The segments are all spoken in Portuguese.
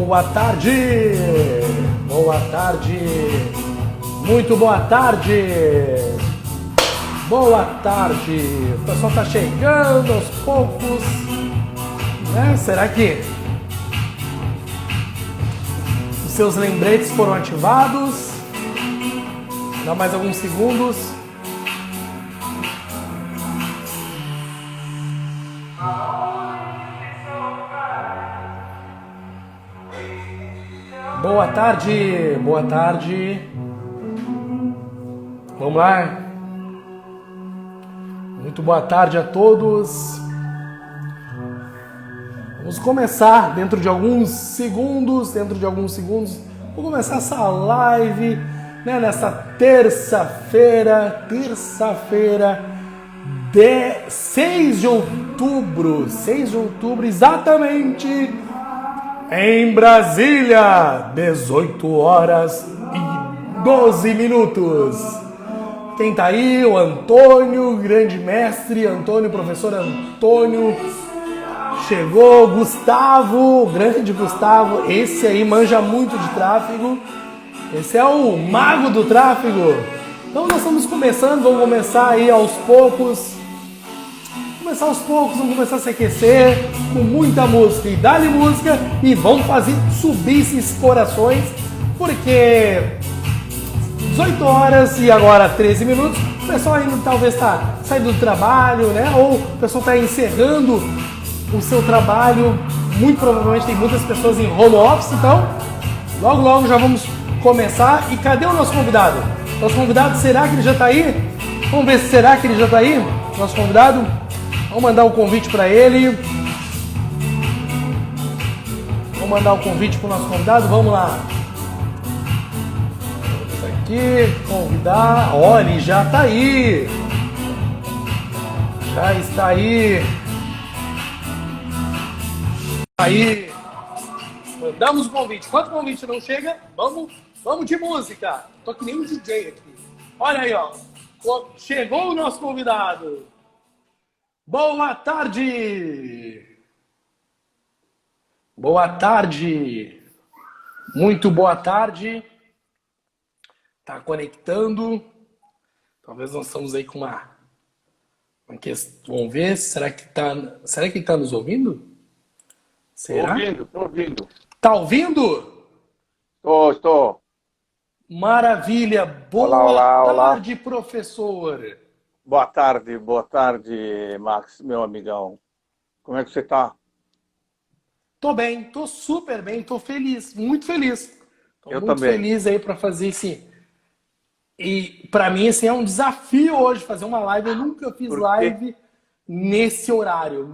Boa tarde! Boa tarde! Muito boa tarde! Boa tarde! O pessoal tá chegando aos poucos, né? Será que os seus lembretes foram ativados? Dá mais alguns segundos. Boa tarde, boa tarde. Vamos lá. Muito boa tarde a todos. Vamos começar dentro de alguns segundos. Vou começar essa live, né, nessa terça-feira, de 6 de outubro, exatamente. Em Brasília, 18 horas e 12 minutos. Quem tá aí? O Antônio, grande mestre Antônio, professor Antônio. Chegou, Gustavo, grande Gustavo. Esse aí manja muito de tráfego. Esse é o mago do tráfego. Então nós estamos começando, vamos começar aí aos poucos. Vamos começar a se aquecer com muita música. E dá-lhe música e vamos fazer subir esses corações, porque 18 horas e agora 13 minutos, o pessoal ainda talvez está saindo do trabalho, né? Ou o pessoal está encerrando o seu trabalho. Muito provavelmente tem muitas pessoas em home office, então logo já vamos começar. E cadê o nosso convidado? Nosso convidado, será que ele já está aí? Vamos ver se será que ele já está aí, nosso convidado. Vamos mandar um convite para ele. Vamos mandar um convite para o nosso convidado. Vamos lá. Vamos aqui, convidar. Olha, ele já está aí. Já está aí. Aí. Mandamos o convite. Enquanto o convite não chega, vamos de música. Tô que nem um DJ aqui. Olha aí, ó. Chegou o nosso convidado. Boa tarde! Boa tarde! Muito boa tarde! Tá conectando? Talvez nós estamos aí com uma questão. Vamos ver, será que tá nos ouvindo? Será? Tô ouvindo. Tá ouvindo? Estou. Maravilha! Boa Olá. tarde, professor! Boa tarde, Max, meu amigão. Como é que você tá? Tô bem, tô super bem, tô feliz, muito feliz. Tô Eu muito também. feliz aí para fazer esse. E para mim, assim, é um desafio hoje fazer uma live. Eu nunca fiz Por quê? live nesse horário.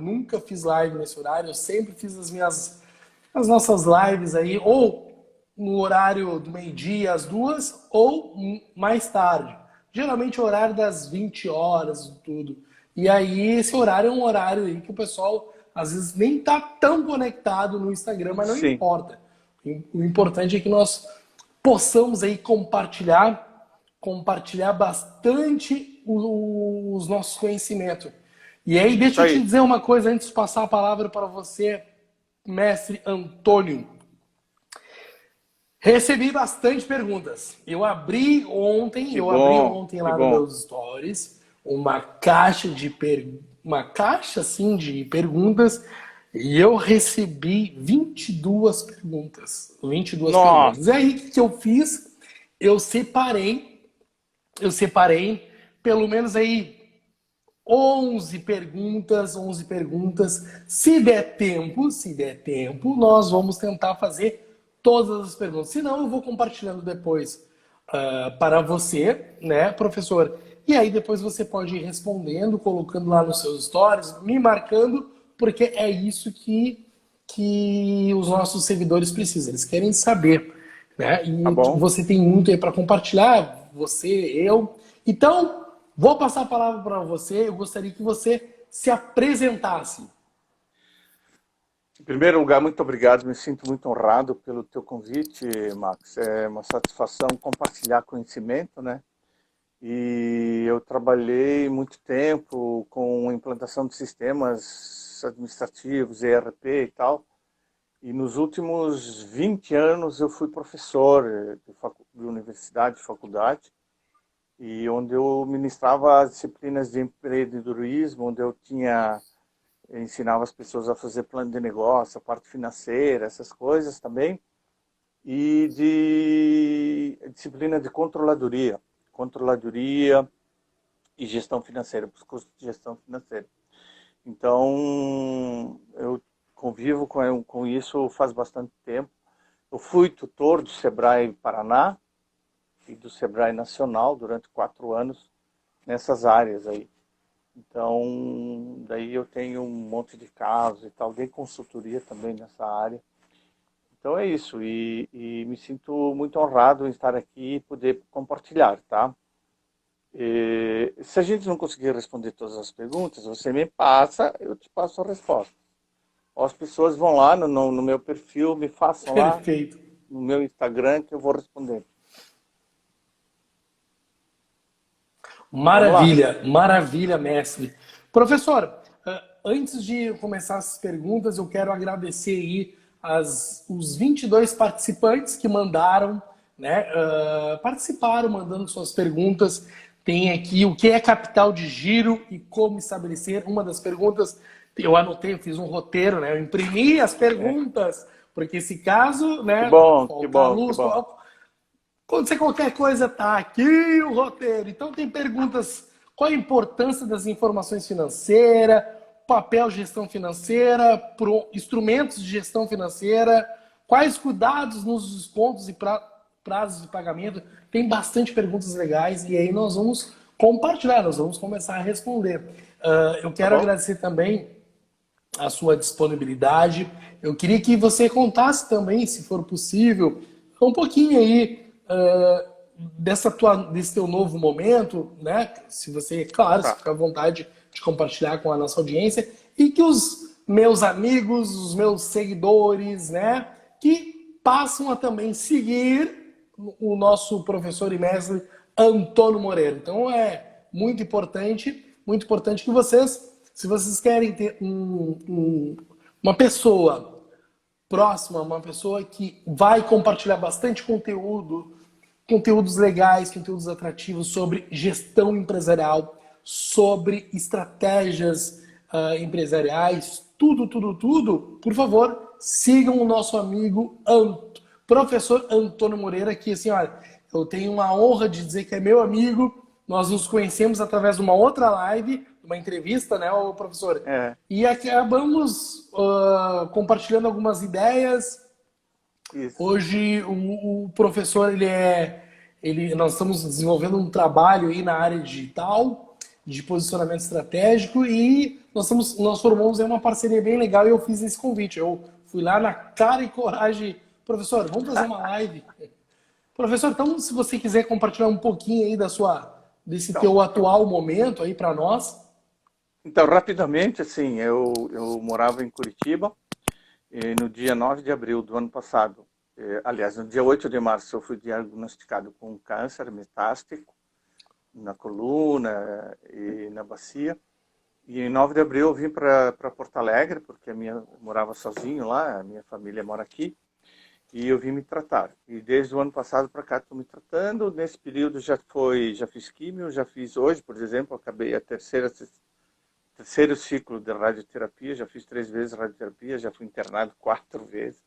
Eu sempre fiz as nossas lives aí, ou no horário do meio-dia, às 2, ou mais tarde. Geralmente o horário das 20 horas e tudo. E aí, esse horário é um horário aí que o pessoal, às vezes, nem tá tão conectado no Instagram, mas não Sim. importa. O importante é que nós possamos aí compartilhar bastante os nossos conhecimentos. E aí, deixa eu te dizer uma coisa antes de passar a palavra para você, mestre Antônio. Recebi bastante perguntas. Eu abri ontem lá nos meus stories uma caixa assim de perguntas e eu recebi 22 perguntas. 22 perguntas. E aí, o que eu fiz? Eu separei pelo menos aí 11 perguntas. Se der tempo, nós vamos tentar fazer todas as perguntas. Se não, eu vou compartilhando depois para você, né, professor? E aí depois você pode ir respondendo, colocando lá nos seus stories, me marcando, porque é isso que os nossos seguidores precisam. Eles querem saber, né? E Tá bom. você tem muito aí para compartilhar, você, eu. Então, vou passar a palavra para você. Eu gostaria que você se apresentasse. Em primeiro lugar, muito obrigado. Me sinto muito honrado pelo teu convite, Max. É uma satisfação compartilhar conhecimento, né? E eu trabalhei muito tempo com implantação de sistemas administrativos, ERP e tal. E nos últimos 20 anos eu fui professor de universidade, de faculdade, e onde eu ministrava as disciplinas de empreendedorismo, onde eu ensinava as pessoas a fazer plano de negócio, a parte financeira, essas coisas também, e de disciplina de controladoria e gestão financeira, para os cursos de gestão financeira. Então, eu convivo com isso faz bastante tempo. Eu fui tutor do Sebrae Paraná e do Sebrae Nacional durante 4 anos nessas áreas aí. Então, daí eu tenho um monte de casos e tal, dei consultoria também nessa área. Então é isso, e me sinto muito honrado em estar aqui e poder compartilhar, tá? Se a gente não conseguir responder todas as perguntas, você me passa, eu te passo a resposta. Ou as pessoas vão lá no meu perfil, me façam lá Perfeito. no meu Instagram que eu vou responder. Vamos lá. Maravilha, maravilha, mestre. Professor, antes de começar as perguntas, eu quero agradecer aí os 22 participantes que mandaram, né, participaram mandando suas perguntas. Tem aqui o que é capital de giro e como estabelecer. Uma das perguntas, eu anotei, eu fiz um roteiro, né, eu imprimi as perguntas, porque esse caso, Que né, bom, que faltar bom, que luz, bom. acontecer qualquer coisa, tá aqui o roteiro. Então tem perguntas: qual a importância das informações financeiras, papel gestão financeira, instrumentos de gestão financeira, quais cuidados nos descontos e prazos de pagamento. Tem bastante perguntas legais e aí nós vamos compartilhar, nós vamos começar a responder. Eu Tá quero bom? agradecer também a sua disponibilidade. Eu queria que você contasse também, se for possível, um pouquinho aí desse teu novo momento, né? Se você, claro, se Tá. fica à vontade de compartilhar com a nossa audiência e que os meus amigos, os meus seguidores, né, que passam a também seguir o nosso professor e mestre Antônio Moreira. Então é muito importante que vocês, se vocês querem ter uma pessoa próxima, uma pessoa que vai compartilhar bastante conteúdo, conteúdos legais, conteúdos atrativos sobre gestão empresarial, sobre estratégias empresariais, tudo, por favor, sigam o nosso amigo professor Antônio Moreira, que assim, olha, eu tenho uma honra de dizer que é meu amigo, nós nos conhecemos através de uma outra live, uma entrevista, né, o professor? É, E acabamos compartilhando algumas ideias. isso. Hoje o professor nós estamos desenvolvendo um trabalho aí na área digital de posicionamento estratégico e nós formamos aí uma parceria bem legal e eu fiz esse convite. Eu fui lá na cara e coragem, professor, vamos fazer uma live. Professor, então se você quiser compartilhar um pouquinho aí desse Então, teu atual momento aí para nós. então, rapidamente, assim, eu morava em Curitiba e no dia 9 de abril do ano passado, aliás, no dia 8 de março, eu fui diagnosticado com câncer metástico na coluna e na bacia. E em 9 de abril eu vim para Porto Alegre, porque eu morava sozinho lá, a minha família mora aqui, e eu vim me tratar. E desde o ano passado para cá estou me tratando. Nesse período já fiz químio, já fiz hoje, por exemplo, acabei a terceiro ciclo de radioterapia, já fiz 3 vezes radioterapia, já fui internado 4 vezes,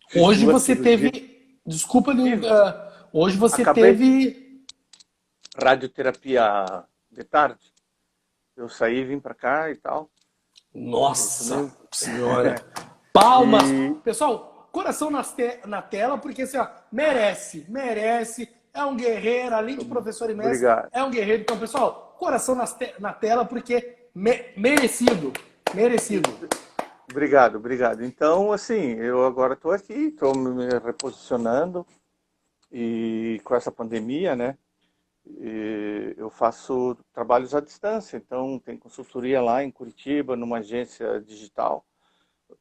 fiz Hoje 2 você cirurgias, teve, desculpa, fiz, hoje você acabei teve. radioterapia de tarde. Eu saí, vim para cá e tal. Eu Nossa também, senhora. Palmas. e Pessoal, coração na tela, porque assim, ó, merece. É um guerreiro, além de professor e mestre, obrigado. é um guerreiro. Então, pessoal, coração na tela, porque merecido. Merecido. Obrigado. Então, assim, eu agora estou aqui, estou me reposicionando e com essa pandemia, né? Eu faço trabalhos à distância, então tem consultoria lá em Curitiba, numa agência digital,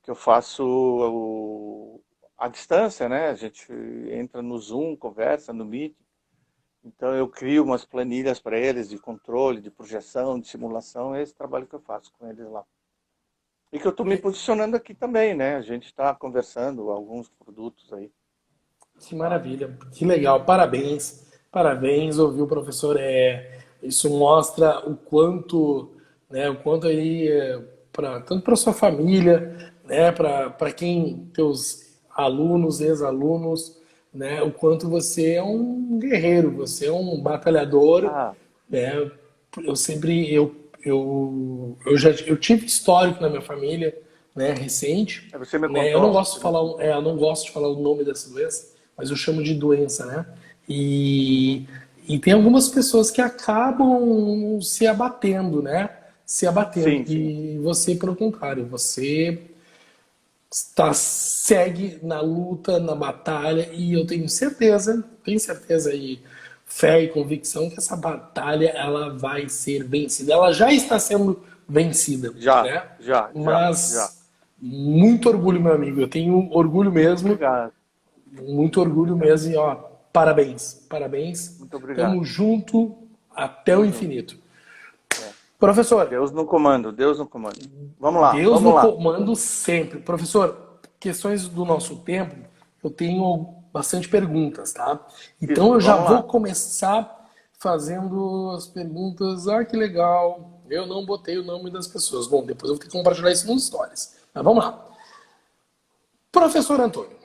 que eu faço à distância, né? A gente entra no Zoom, conversa no Meet, então eu crio umas planilhas para eles de controle, de projeção, de simulação, é esse trabalho que eu faço com eles lá. E que eu estou me posicionando aqui também, né? A gente está conversando alguns produtos aí. Que maravilha, que legal, parabéns, parabéns, ouviu, professor? Isso mostra o quanto, né, o quanto aí, tanto para sua família, né, para quem, teus alunos, ex-alunos, né, o quanto você é um guerreiro, você é um batalhador, Ah, né? Eu sempre, eu tive histórico na minha família, né, recente, você me né? Eu não contou? gosto de falar, eu não gosto de falar o nome dessa doença, mas eu chamo de doença, né? E, e tem algumas pessoas que acabam se abatendo, né? Se abatendo. Sim, sim. E você, pelo contrário, você segue na luta, na batalha, e eu tenho certeza e fé e convicção que essa batalha ela vai ser vencida. Ela já está sendo vencida, Já, né? já, já, já. Mas muito orgulho, meu amigo. Eu tenho orgulho Muito mesmo, obrigado. muito Muito orgulho obrigado. mesmo. E ó, parabéns, parabéns. Muito obrigado. Tamo junto até o Tamo junto. infinito. É. Professor, Deus no comando, Deus no comando. Vamos lá, Deus vamos no lá. comando sempre. Professor, questões do nosso tempo, eu tenho bastante perguntas, tá? Então Isso, eu já vamos vou lá. começar fazendo as perguntas. Ah, que legal. Eu não botei o nome das pessoas. Bom, depois eu vou ter que compartilhar isso nos stories. Mas vamos lá. Professor Antônio,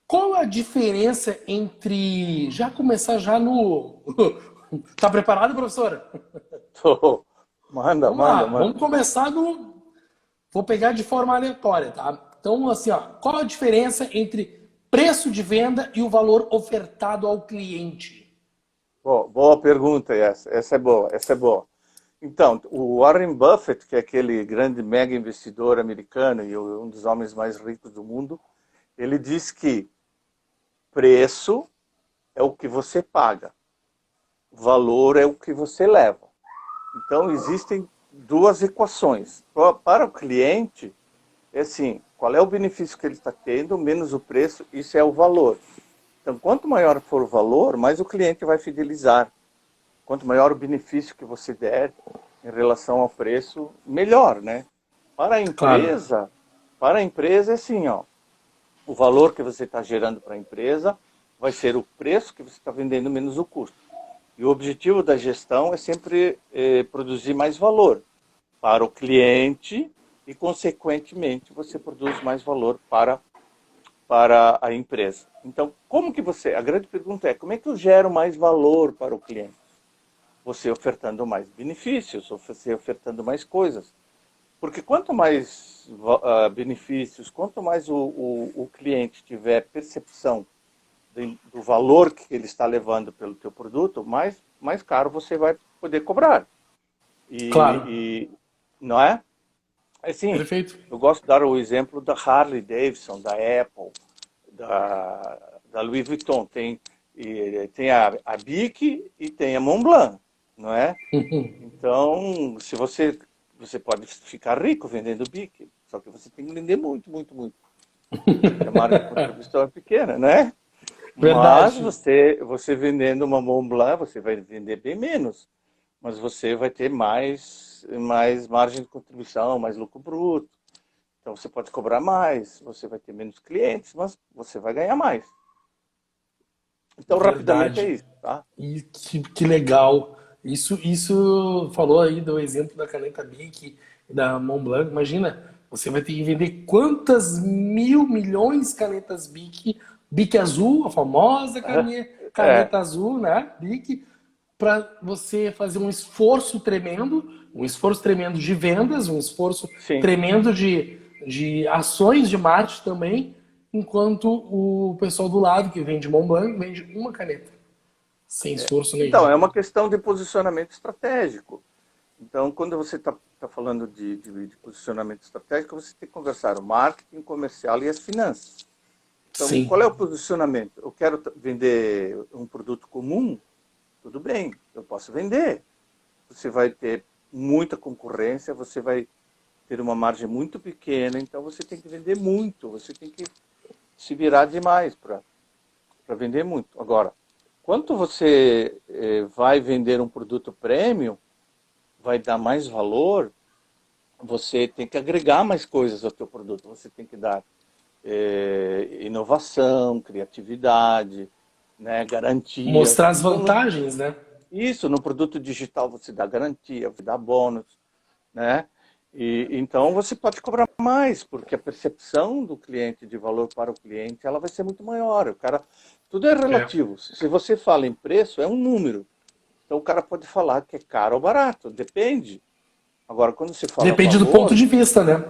qual a diferença entre. Já começar já no. Tá preparado, professor? Tô. Manda, Vamos manda, lá, manda. vamos começar no. Vou pegar de forma aleatória, tá? Então, assim, ó, qual a diferença entre preço de venda e o valor ofertado ao cliente? Boa pergunta essa. Essa é boa, essa é boa. Então, o Warren Buffett, que é aquele grande mega investidor americano e um dos homens mais ricos do mundo, ele diz que preço é o que você paga, valor é o que você leva. Então, existem duas equações. Para o cliente, é assim, qual é o benefício que ele está tendo, menos o preço, isso é o valor. Então, quanto maior for o valor, mais o cliente vai fidelizar. Quanto maior o benefício que você der em relação ao preço, melhor, né? Para a Claro, empresa, para a empresa é assim, ó, o valor que você está gerando para a empresa vai ser o preço que você está vendendo menos o custo. E o objetivo da gestão é sempre produzir mais valor para o cliente e, consequentemente, você produz mais valor para a empresa. Então, como que você... A grande pergunta é, como é que eu gero mais valor para o cliente? Você ofertando mais benefícios, você ofertando mais coisas. Porque quanto mais benefícios, quanto mais o cliente tiver percepção do valor que ele está levando pelo teu produto, mais caro você vai poder cobrar. claro. E não é? Assim, Perfeito. eu gosto de dar o exemplo da Harley Davidson, da Apple, da Louis Vuitton. Tem a Bic e tem a Montblanc, não é? Então, se você pode ficar rico vendendo Bic, só que você tem que vender muito, muito, muito. Porque a margem de contribuição é pequena, né? Mas Verdade. você vendendo uma Montblanc, você vai vender bem menos, mas você vai ter mais margem de contribuição, mais lucro bruto. Então você pode cobrar mais, você vai ter menos clientes, mas você vai ganhar mais. Então, rapidamente é Verdade. isso, tá? E que legal. Isso falou aí do exemplo da caneta Bic e da Montblanc. Imagina, você vai ter que vender quantas mil milhões de canetas Bic, Bic azul, a famosa É, caneta azul, né? Bic, para você fazer um esforço tremendo de vendas, um esforço sim. tremendo de ações de marketing também, enquanto o pessoal do lado que vende Montblanc vende uma caneta, sem esforço Então, nenhum. é uma questão de posicionamento estratégico. Então, quando você está falando de posicionamento estratégico, você tem que conversar o marketing, o comercial e as finanças. Então, Sim, qual é o posicionamento? Eu quero vender um produto comum? Tudo bem, eu posso vender. Você vai ter muita concorrência, você vai ter uma margem muito pequena, então você tem que vender muito, você tem que se virar demais para vender muito. Agora, quanto você vai vender um produto premium, vai dar mais valor, você tem que agregar mais coisas ao teu produto. Você tem que dar inovação, criatividade, né, garantia. Mostrar as Então, vantagens, né? isso, no produto digital você dá garantia, você dá bônus, né? E então você pode cobrar mais, porque a percepção do cliente de valor para o cliente, ela vai ser muito maior. O cara, tudo é É. relativo. Se você fala em preço, é um número. Então o cara pode falar que é caro ou barato, depende. Agora, quando você fala Depende do ponto valor, de vista, né?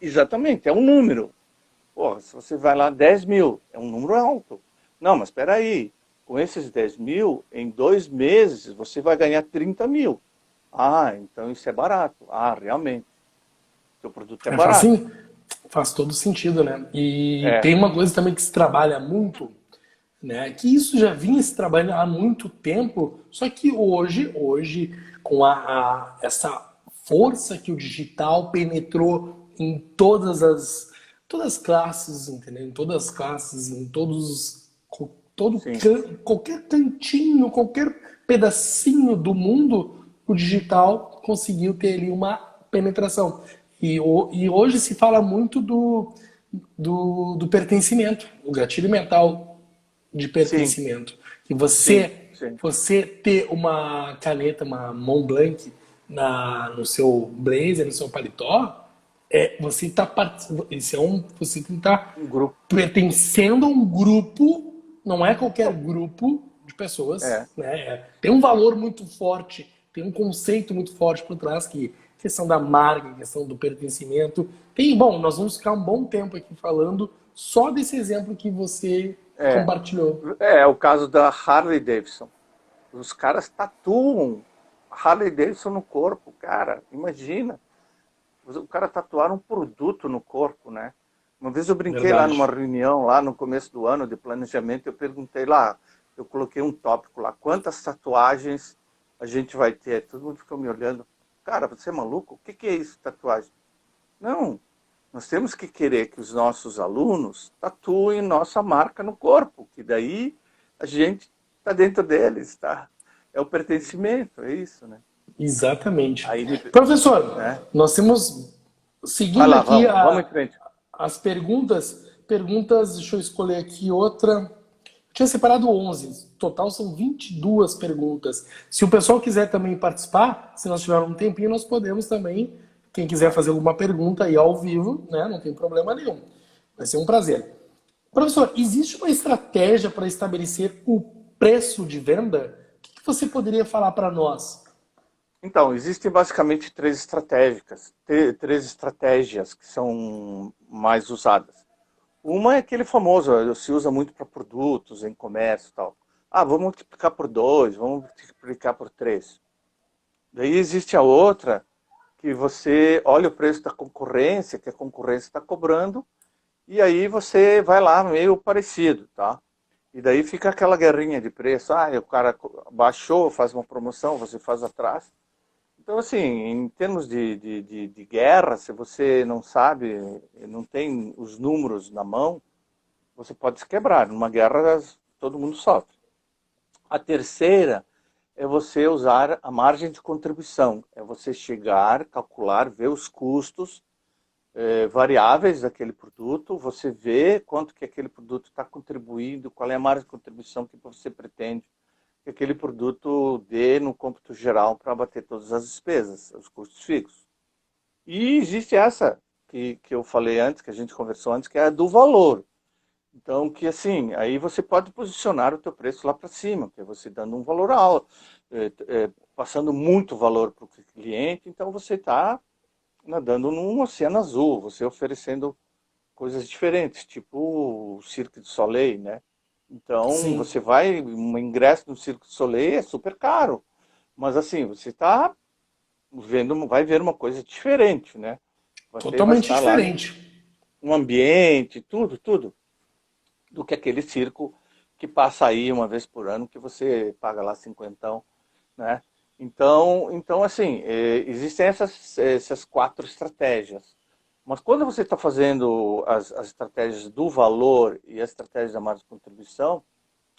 exatamente, é um número. Pô, se você vai lá 10 mil, é um número alto. Não, mas espera aí, com esses 10 mil, em 2 meses você vai ganhar 30 mil. Ah, então isso é barato. Ah, realmente, seu produto é É, faz, barato. sim, faz todo sentido, né? E É, tem uma coisa também que se trabalha muito, né? Que isso já vinha se trabalhando há muito tempo, só que hoje com essa força que o digital penetrou em todas as classes, entendeu? Em todas as classes, em sim, qualquer cantinho, qualquer pedacinho do mundo, o digital conseguiu ter ali uma penetração. E hoje se fala muito do pertencimento, o gatilho mental de sim, pertencimento. Que sim, sim. você ter uma caneta, uma Montblanc no seu blazer, no seu paletó, você está você está Um grupo, pertencendo a um grupo, não é qualquer grupo de pessoas, é, né? Tem um valor muito forte, tem um conceito muito forte por trás que questão da marca, questão do pertencimento. Bom, nós vamos ficar um bom tempo aqui falando só desse exemplo que você é, compartilhou. é o caso da Harley Davidson. Os caras tatuam a Harley Davidson no corpo, cara, imagina. O cara tatuar um produto no corpo, né? Uma vez eu brinquei lá numa Verdade. reunião, lá no começo do ano de planejamento, eu perguntei lá, eu coloquei um tópico lá, quantas tatuagens a gente vai ter? Todo mundo ficou me olhando. Cara, você é maluco? O que é isso, tatuagem? Não, nós temos que querer que os nossos alunos tatuem nossa marca no corpo, que daí a gente está dentro deles, tá? É o pertencimento, é isso, né? Exatamente. Aí, Professor, né? nós temos, Vai seguindo lá, aqui vamos em frente. as perguntas, deixa eu escolher aqui outra. Eu tinha separado 11, total são 22 perguntas. Se o pessoal quiser também participar, se nós tivermos um tempinho, nós podemos também, quem quiser fazer alguma pergunta aí ao vivo, né, não tem problema nenhum. Vai ser um prazer. Professor, existe uma estratégia para estabelecer o preço de venda? O que você poderia falar para nós? Então, existem basicamente três estratégias que são mais usadas. Uma é aquele famoso, se usa muito para produtos, em comércio e tal. Ah, vamos multiplicar por dois, vamos multiplicar por três. Daí existe a outra, que você olha o preço da concorrência, que a concorrência está cobrando, e aí você vai lá meio parecido, tá? E daí fica aquela guerrinha de preço. Ah, o cara baixou, faz uma promoção, você faz atrás. Então, assim, em termos de guerra, se você não sabe, não tem os números na mão, você pode se quebrar. Numa guerra, todo mundo sofre. A terceira é você usar a margem de contribuição. É você chegar, calcular, ver os custos variáveis daquele produto, você vê quanto que aquele produto está contribuindo, qual é a margem de contribuição que você pretende que aquele produto dê no cômputo geral para abater todas as despesas, os custos fixos. E existe essa que eu falei antes, que a gente conversou antes, que é a do valor. Então, que assim, aí você pode posicionar o teu preço lá para cima, que é você dando um valor alto, passando muito valor para o cliente, então você está nadando num oceano azul, você oferecendo coisas diferentes, tipo o Cirque du Soleil, né? Então, Sim, você vai, um ingresso no Cirque du Soleil é super caro, mas assim, você está vendo, vai ver uma coisa diferente, né? Você vai totalmente estar lá diferente. num ambiente, tudo, do que aquele circo que passa aí uma vez por ano, que você paga lá cinquentão, né? Então assim, existem essas quatro estratégias. Mas quando você está fazendo as estratégias do valor e as estratégias da margem de contribuição,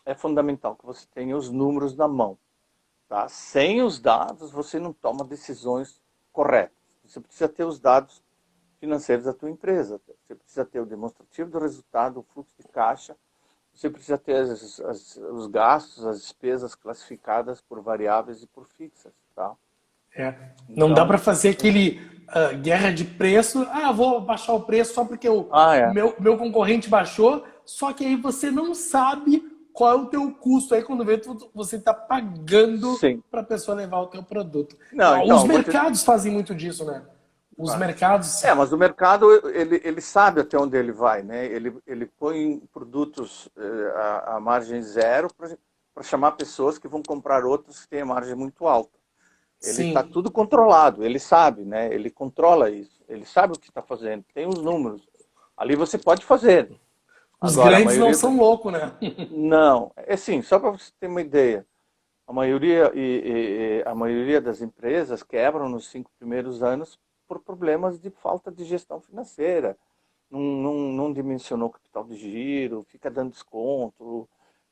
é fundamental que você tenha os números na mão. Tá? Sem os dados, você não toma decisões corretas. Você precisa ter os dados financeiros da tua empresa. Você precisa ter o demonstrativo do resultado, o fluxo de caixa. Você precisa ter os gastos, as despesas classificadas por variáveis e por fixas, tá? É. Não dá Então, para fazer aquele guerra de preço. Ah, vou baixar o preço só porque o é. meu concorrente baixou. Só que aí você não sabe qual é o teu custo. Aí quando vê, você está pagando Sim. para a pessoa levar o teu produto. Não, Os então, mercados fazem muito disso, né? Os mercados. mas o mercado, ele sabe até onde ele vai, né? Ele põe produtos à margem zero para chamar pessoas que vão comprar outros que têm a margem muito alta. Ele está Sim. tudo controlado, ele sabe, né? Ele controla isso, ele sabe o que está fazendo, tem os números. Ali você pode fazer. Os Agora, a grandes não maioria... são loucos, né? Não, é assim, só para você ter uma ideia, a maioria, a maioria das empresas quebram nos 5 primeiros anos por problemas de falta de gestão financeira. Não dimensionou o capital de giro, fica dando desconto,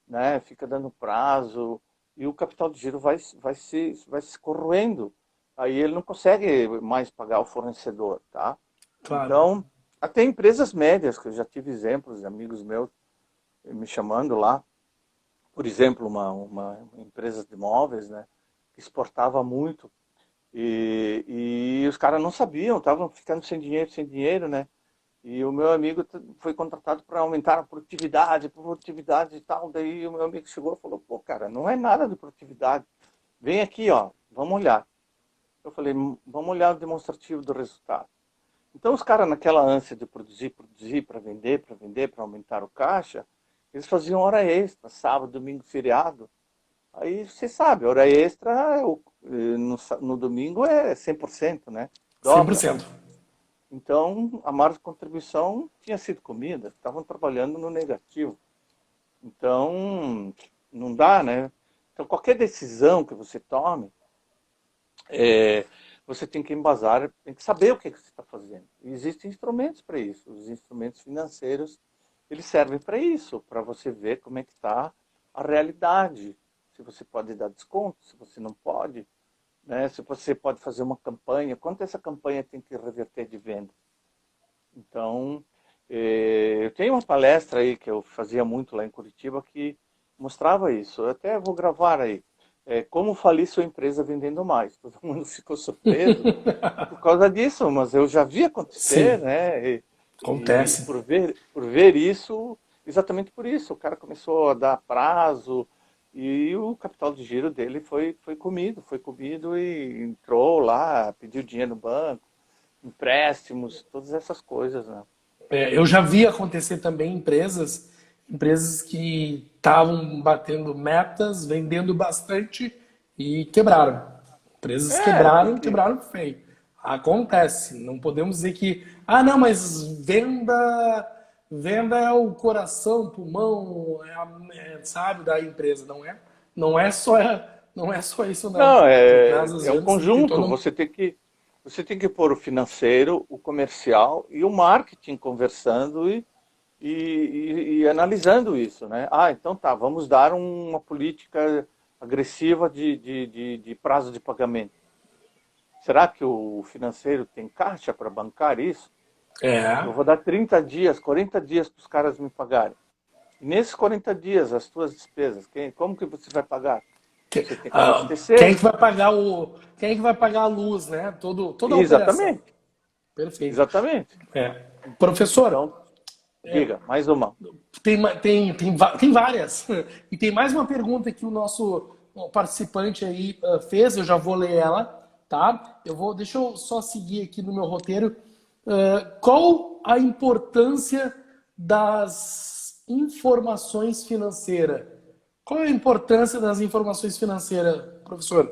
né? Fica dando prazo, e o capital de giro vai se corroendo. Aí ele não consegue mais pagar o fornecedor, tá? Claro. Então, até empresas médias, que eu já tive exemplos de amigos meus me chamando lá, por exemplo, uma empresa de móveis, né, que exportava muito, e os caras não sabiam, estavam ficando sem dinheiro, né? E o meu amigo foi contratado para aumentar a produtividade e tal. Daí o meu amigo chegou e falou, pô, cara, não é nada de produtividade. Vem aqui, ó, vamos olhar. Eu falei, vamos olhar o demonstrativo do resultado. Então os caras, naquela ânsia de produzir para vender, para aumentar o caixa, eles faziam hora extra, sábado, domingo, feriado. Aí você sabe, hora extra no domingo é 100%, né? Dobra. 100%. Então, a margem de contribuição tinha sido comida, estavam trabalhando no negativo. Então, não dá, né? Então, qualquer decisão que você tome, você tem que embasar, tem que saber o que você está fazendo. E existem instrumentos para isso. Os instrumentos financeiros, eles servem para isso, para você ver como é que está a realidade. Se você pode dar desconto, se você não pode, né? Se você pode fazer uma campanha, quanto essa campanha tem que reverter de venda. Então, eu tenho uma palestra aí que eu fazia muito lá em Curitiba que mostrava isso. Eu até vou gravar aí. Como falir sua empresa vendendo mais. Todo mundo ficou surpreso por causa disso, mas eu já vi acontecer, Sim, né? E acontece. por ver isso, exatamente por isso, o cara começou a dar prazo e o capital de giro dele foi comido e entrou lá, pediu dinheiro no banco, empréstimos, todas essas coisas, né? Eu já vi acontecer também empresas que estavam batendo metas, vendendo bastante e quebraram. Empresas quebraram, Porque quebraram feio. Acontece. Não podemos dizer que, ah, não, mas venda é o coração, o pulmão, sabe, da empresa. Não é só isso, não. não, Por trás, às é um vezes, tem conjunto. todo um... Você tem que pôr o financeiro, o comercial e o marketing conversando e analisando isso, né? Ah, então tá, vamos dar uma política agressiva de prazo de pagamento. Será que o financeiro tem caixa para bancar isso? Eu É. vou dar 30 dias, 40 dias para os caras me pagarem. E nesses 40 dias, as tuas despesas, como que você vai pagar? Você tem que Quem é abastecer. que vai pagar quem é que vai pagar a luz, né? Toda a operação. Exatamente, Perfeito. exatamente. É. Professor, Então, diga, mais uma. tem várias. E tem mais uma pergunta que o nosso participante aí fez, eu já vou ler ela, tá? Deixa eu só seguir aqui no meu roteiro. Qual a importância das informações financeiras? Qual é a importância das informações financeiras, professor?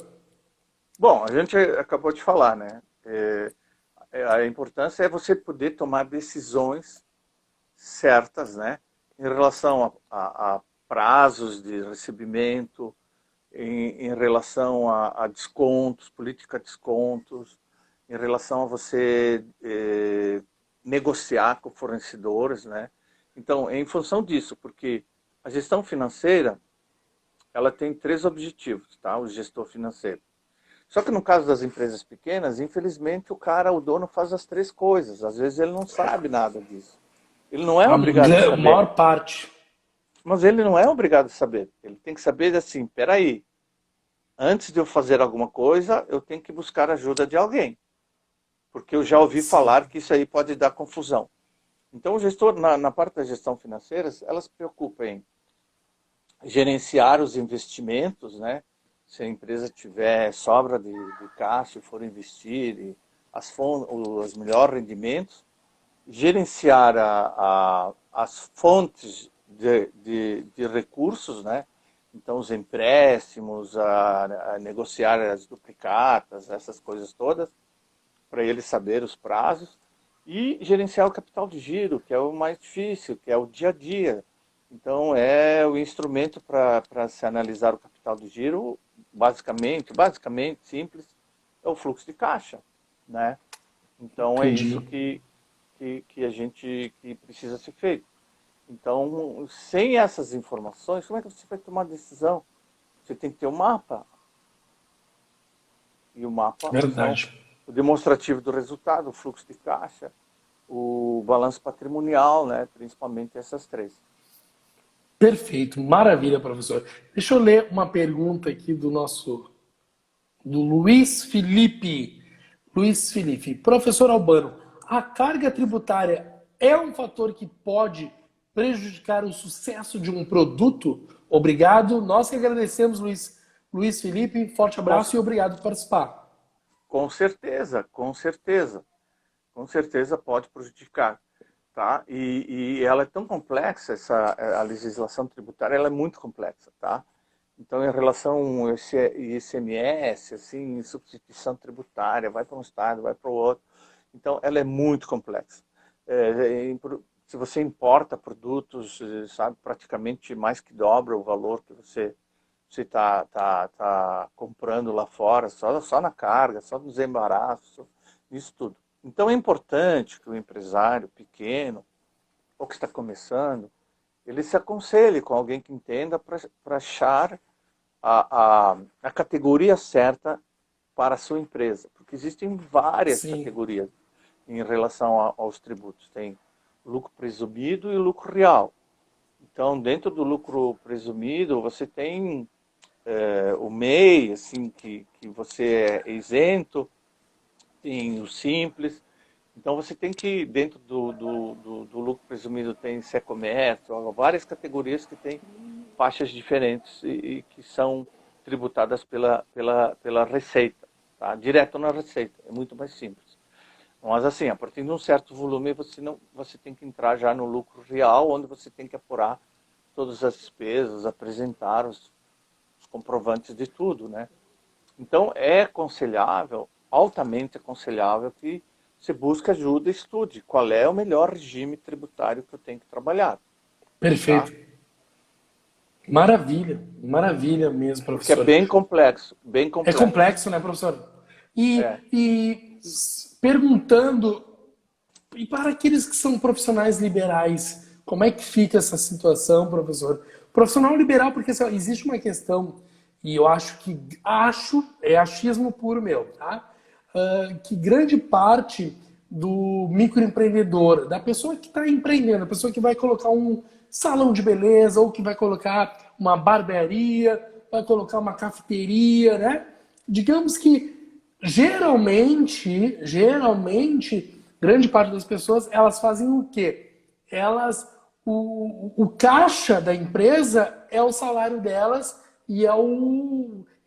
Bom, a gente acabou de falar, né? A importância é você poder tomar decisões certas, né? Em relação a prazos de recebimento, em relação a descontos, política de descontos, em relação a você negociar com fornecedores, né? Então, é em função disso, porque a gestão financeira, ela tem 3 objetivos, tá? O gestor financeiro. Só que no caso das empresas pequenas, infelizmente o dono faz as três coisas. Às vezes ele não sabe nada disso. Ele não é obrigado a A saber. maior parte. Mas ele não é obrigado a saber. Ele tem que saber assim, peraí, antes de eu fazer alguma coisa, eu tenho que buscar ajuda de alguém. Porque eu já ouvi Sim. falar que isso aí pode dar confusão. Então o gestor, na parte da gestão financeira, ela se preocupa em gerenciar os investimentos, né? Se a empresa tiver sobra de caixa e for investir, e os melhores rendimentos, gerenciar as fontes de recursos, né? Então, os empréstimos, a negociar as duplicatas, essas coisas todas, para ele saber os prazos, e gerenciar o capital de giro, que é o mais difícil, que é o dia a dia. Então, é o instrumento para se analisar o capital de giro, basicamente, simples, é o fluxo de caixa, né? Então, é isso Entendi. que a gente que precisa ser feito. Então, sem essas informações, como é que você vai tomar decisão? Você tem que ter um mapa. E o mapa são Verdade. o demonstrativo do resultado, o fluxo de caixa, o balanço patrimonial, né? Principalmente essas três. Perfeito. Maravilha, professor. Deixa eu ler uma pergunta aqui do Luiz Felipe. Luiz Felipe, professor Albano, a carga tributária é um fator que pode prejudicar o sucesso de um produto? Obrigado. Nós que agradecemos, Luiz Felipe. Forte Com, abraço e obrigado por participar. com certeza, com certeza. Com certeza pode prejudicar. Tá? E ela é tão complexa, a legislação tributária, ela é muito complexa. Tá? Então, em relação ao ICMS, assim, substituição tributária, vai para um estado, vai para o outro. Então, ela é muito complexa. Se você importa produtos, sabe, praticamente mais que dobra o valor que você tá comprando lá fora, só na carga, só nos embaraços, isso tudo. Então, é importante que o empresário pequeno, ou que está começando, ele se aconselhe com alguém que entenda para achar a categoria certa para a sua empresa. Porque existem várias Sim, categorias em relação aos tributos. Tem lucro presumido e lucro real. Então, dentro do lucro presumido, você tem o MEI, assim, que você é isento, tem o simples. Então, você tem que, dentro do lucro presumido, tem Secomércio, várias categorias que têm faixas diferentes e que são tributadas pela Receita, tá? Direto na Receita, é muito mais simples. Mas assim, a partir de um certo volume, você tem que entrar já no lucro real, onde você tem que apurar todas as despesas, apresentar os comprovantes de tudo, né? Então, é aconselhável, altamente aconselhável, que você busque ajuda e estude qual é o melhor regime tributário que eu tenho que trabalhar, tá? perfeito. Maravilha, maravilha mesmo, Porque é professor. bem complexo, bem É complexo. complexo, né, professor? É. Perguntando, e para aqueles que são profissionais liberais, como é que fica essa situação, professor? Profissional liberal, porque assim, existe uma questão, e eu é achismo puro meu, tá? Que grande parte do microempreendedor, da pessoa que está empreendendo, a pessoa que vai colocar um salão de beleza, ou que vai colocar uma barbearia, vai colocar uma cafeteria, né? Digamos que geralmente, grande parte das pessoas, elas fazem o quê? O caixa da empresa é o salário delas e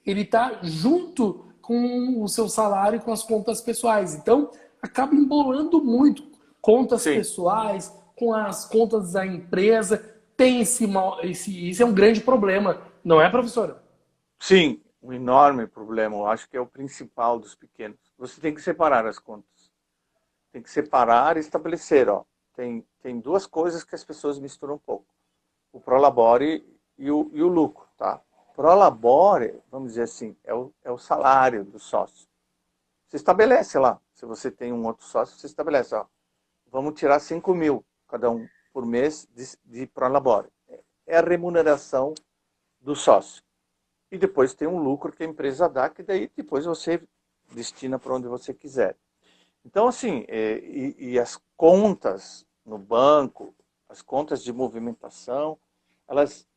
ele está junto com o seu salário e com as contas pessoais. Então, acaba embolando muito contas Sim, pessoais com as contas da empresa. Tem isso é um grande problema, não é, professora? sim, um enorme problema. Eu acho que é o principal dos pequenos. Você tem que separar as contas. Tem que separar e estabelecer, ó. Tem duas coisas que as pessoas misturam um pouco. O prolabore e o lucro, tá? Prolabore, vamos dizer assim, é o salário do sócio. Você estabelece lá. Se você tem um outro sócio, você estabelece, ó. Vamos tirar 5.000 cada um por mês de prolabore. É a remuneração do sócio. e depois tem um lucro que a empresa dá, que daí depois você destina para onde você quiser. Então, assim, e as contas no banco, as contas de movimentação, elas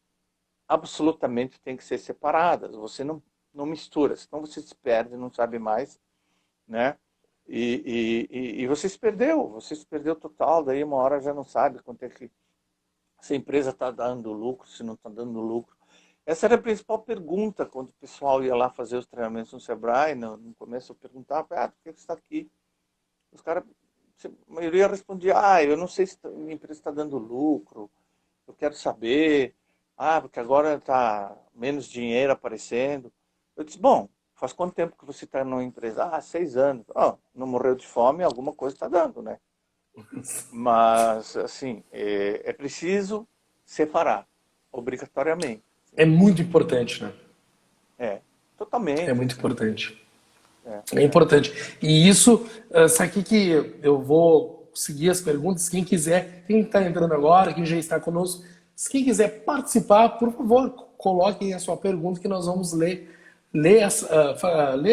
absolutamente têm que ser separadas. Você não mistura, senão você se perde, não sabe mais, né? E você se perdeu total, daí uma hora já não sabe quanto é que se a empresa está dando lucro, se não está dando lucro. Essa era a principal pergunta quando o pessoal ia lá fazer os treinamentos no Sebrae, no começo eu perguntava, por que você está aqui? Os caras, a maioria respondia, eu não sei se minha empresa está dando lucro, eu quero saber, porque agora está menos dinheiro aparecendo. Eu disse, bom, faz quanto tempo que você está numa empresa? 6 anos. Não morreu de fome, alguma coisa está dando, né? Mas, assim, é preciso separar, obrigatoriamente. É muito importante, né? É, É totalmente. muito Assim, importante. é, É é. importante. E isso, sabe que eu vou seguir as perguntas. Quem quiser, quem está entrando agora, quem já está conosco, se quem quiser participar, por favor, coloquem a sua pergunta que nós vamos ler a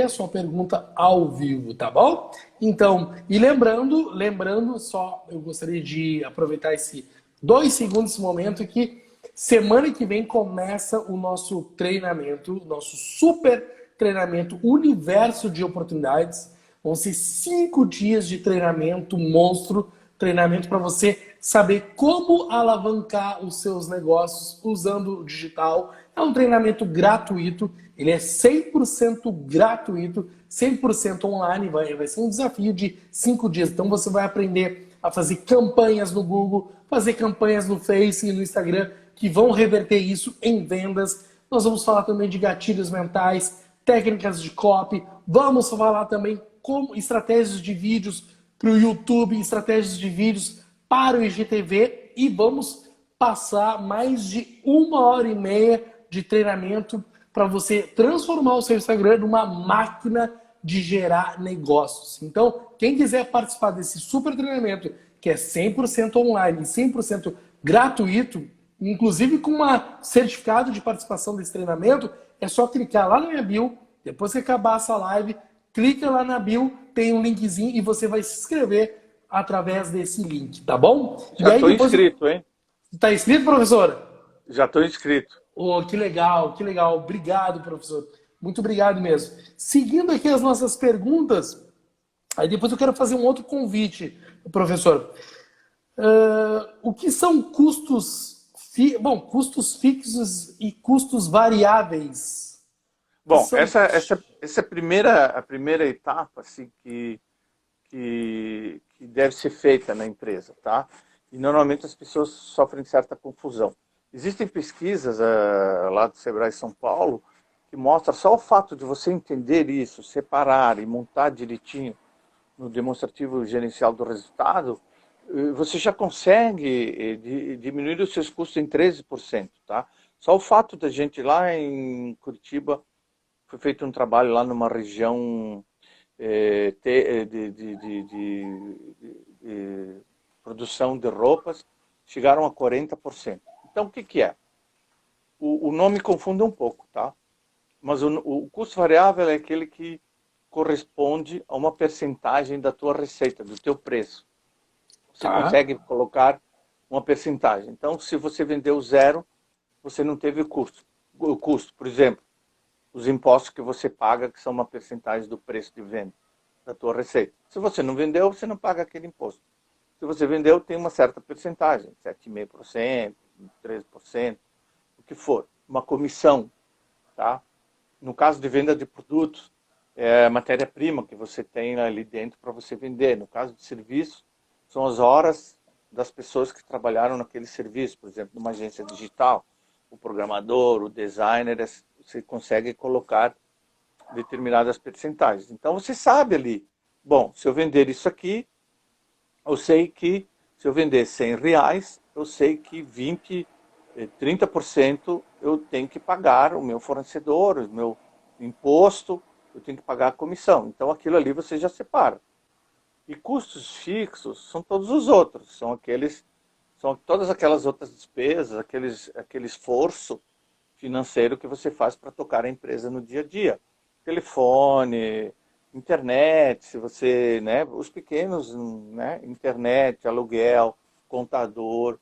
sua pergunta ao vivo, tá bom? Então, e lembrando só, eu gostaria de aproveitar esse 2 segundos, esse momento que semana que vem começa o nosso treinamento, nosso super treinamento Universo de Oportunidades. Vão ser 5 dias de treinamento monstro, treinamento para você saber como alavancar os seus negócios usando o digital. É um treinamento gratuito, ele é 100% gratuito, 100% online, vai ser um desafio de 5 dias. Então você vai aprender a fazer campanhas no Google, fazer campanhas no Face e no Instagram, que vão reverter isso em vendas. Nós vamos falar também de gatilhos mentais, técnicas de copy, vamos falar também como estratégias de vídeos para o YouTube, estratégias de vídeos para o IGTV e vamos passar mais de 1h30 de treinamento para você transformar o seu Instagram numa máquina de gerar negócios. Então, quem quiser participar desse super treinamento, que é 100% online e 100% gratuito, inclusive com um certificado de participação desse treinamento, é só clicar lá na minha bio, depois que acabar essa live, clica lá na bio, tem um linkzinho e você vai se inscrever através desse link, tá bom? Já E aí estou depois... inscrito, hein? Tá inscrito, professora? Já estou inscrito. Oh, que legal, que legal. Obrigado, professor. Muito obrigado mesmo. Seguindo aqui as nossas perguntas, aí depois eu quero fazer um outro convite, professor. O que são custos, custos fixos e custos variáveis? Bom, São... essa é a primeira etapa assim, que deve ser feita na empresa, tá? E normalmente as pessoas sofrem certa confusão. Existem pesquisas lá do Sebrae São Paulo que mostram só o fato de você entender isso, separar e montar direitinho no demonstrativo gerencial do resultado, você já consegue diminuir os seus custos em 13%, tá? Só o fato da gente lá em Curitiba, foi feito um trabalho lá numa região de produção de roupas, chegaram a 40%. Então, o que é? O nome confunde um pouco, tá? Mas o custo variável é aquele que corresponde a uma percentagem da tua receita, do teu preço. Você consegue colocar uma percentagem. Então, se você vendeu 0, você não teve o custo. Por exemplo, os impostos que você paga, que são uma percentagem do preço de venda da tua receita. Se você não vendeu, você não paga aquele imposto. Se você vendeu, tem uma certa percentagem, 7,5%, 13%, o que for. Uma comissão, tá? No caso de venda de produtos, é a matéria-prima que você tem ali dentro para você vender. No caso de serviço, são as horas das pessoas que trabalharam naquele serviço. Por exemplo, numa agência digital, o programador, o designer, você consegue colocar determinadas percentagens. Então você sabe ali, bom, se eu vender isso aqui, eu sei que se eu vender R$100, eu sei que 20, 30% eu tenho que pagar o meu fornecedor, o meu imposto, eu tenho que pagar a comissão. Então aquilo ali você já separa. E custos fixos são todos os outros, são todas aquelas outras despesas, aquele esforço financeiro que você faz para tocar a empresa no dia a dia. Telefone, internet, se você, né, os pequenos, né, internet, aluguel, contador,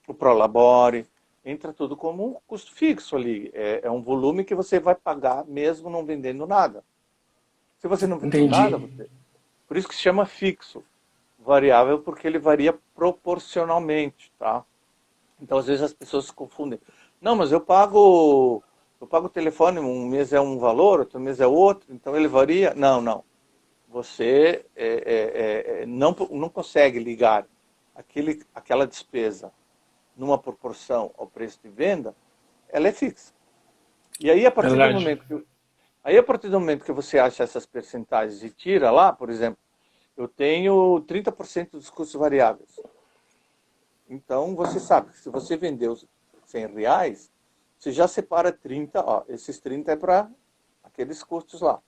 o Prolabore, entra tudo como um custo fixo ali. É um volume que você vai pagar mesmo não vendendo nada. Se você não vender nada, Entendi. por isso que se chama fixo. Variável porque ele varia proporcionalmente, tá? Então às vezes as pessoas se confundem. Não, mas eu pago o telefone, um mês é um valor, outro mês é outro, então ele varia. Não, não. Você não consegue ligar aquela despesa numa proporção ao preço de venda, ela é fixa. E aí, Verdade. a partir do momento que você acha essas percentagens e tira lá, por exemplo, eu tenho 30% dos custos variáveis. Então, você sabe que se você vendeu R$ 100, você já separa 30, ó, esses 30 é para aqueles custos lá.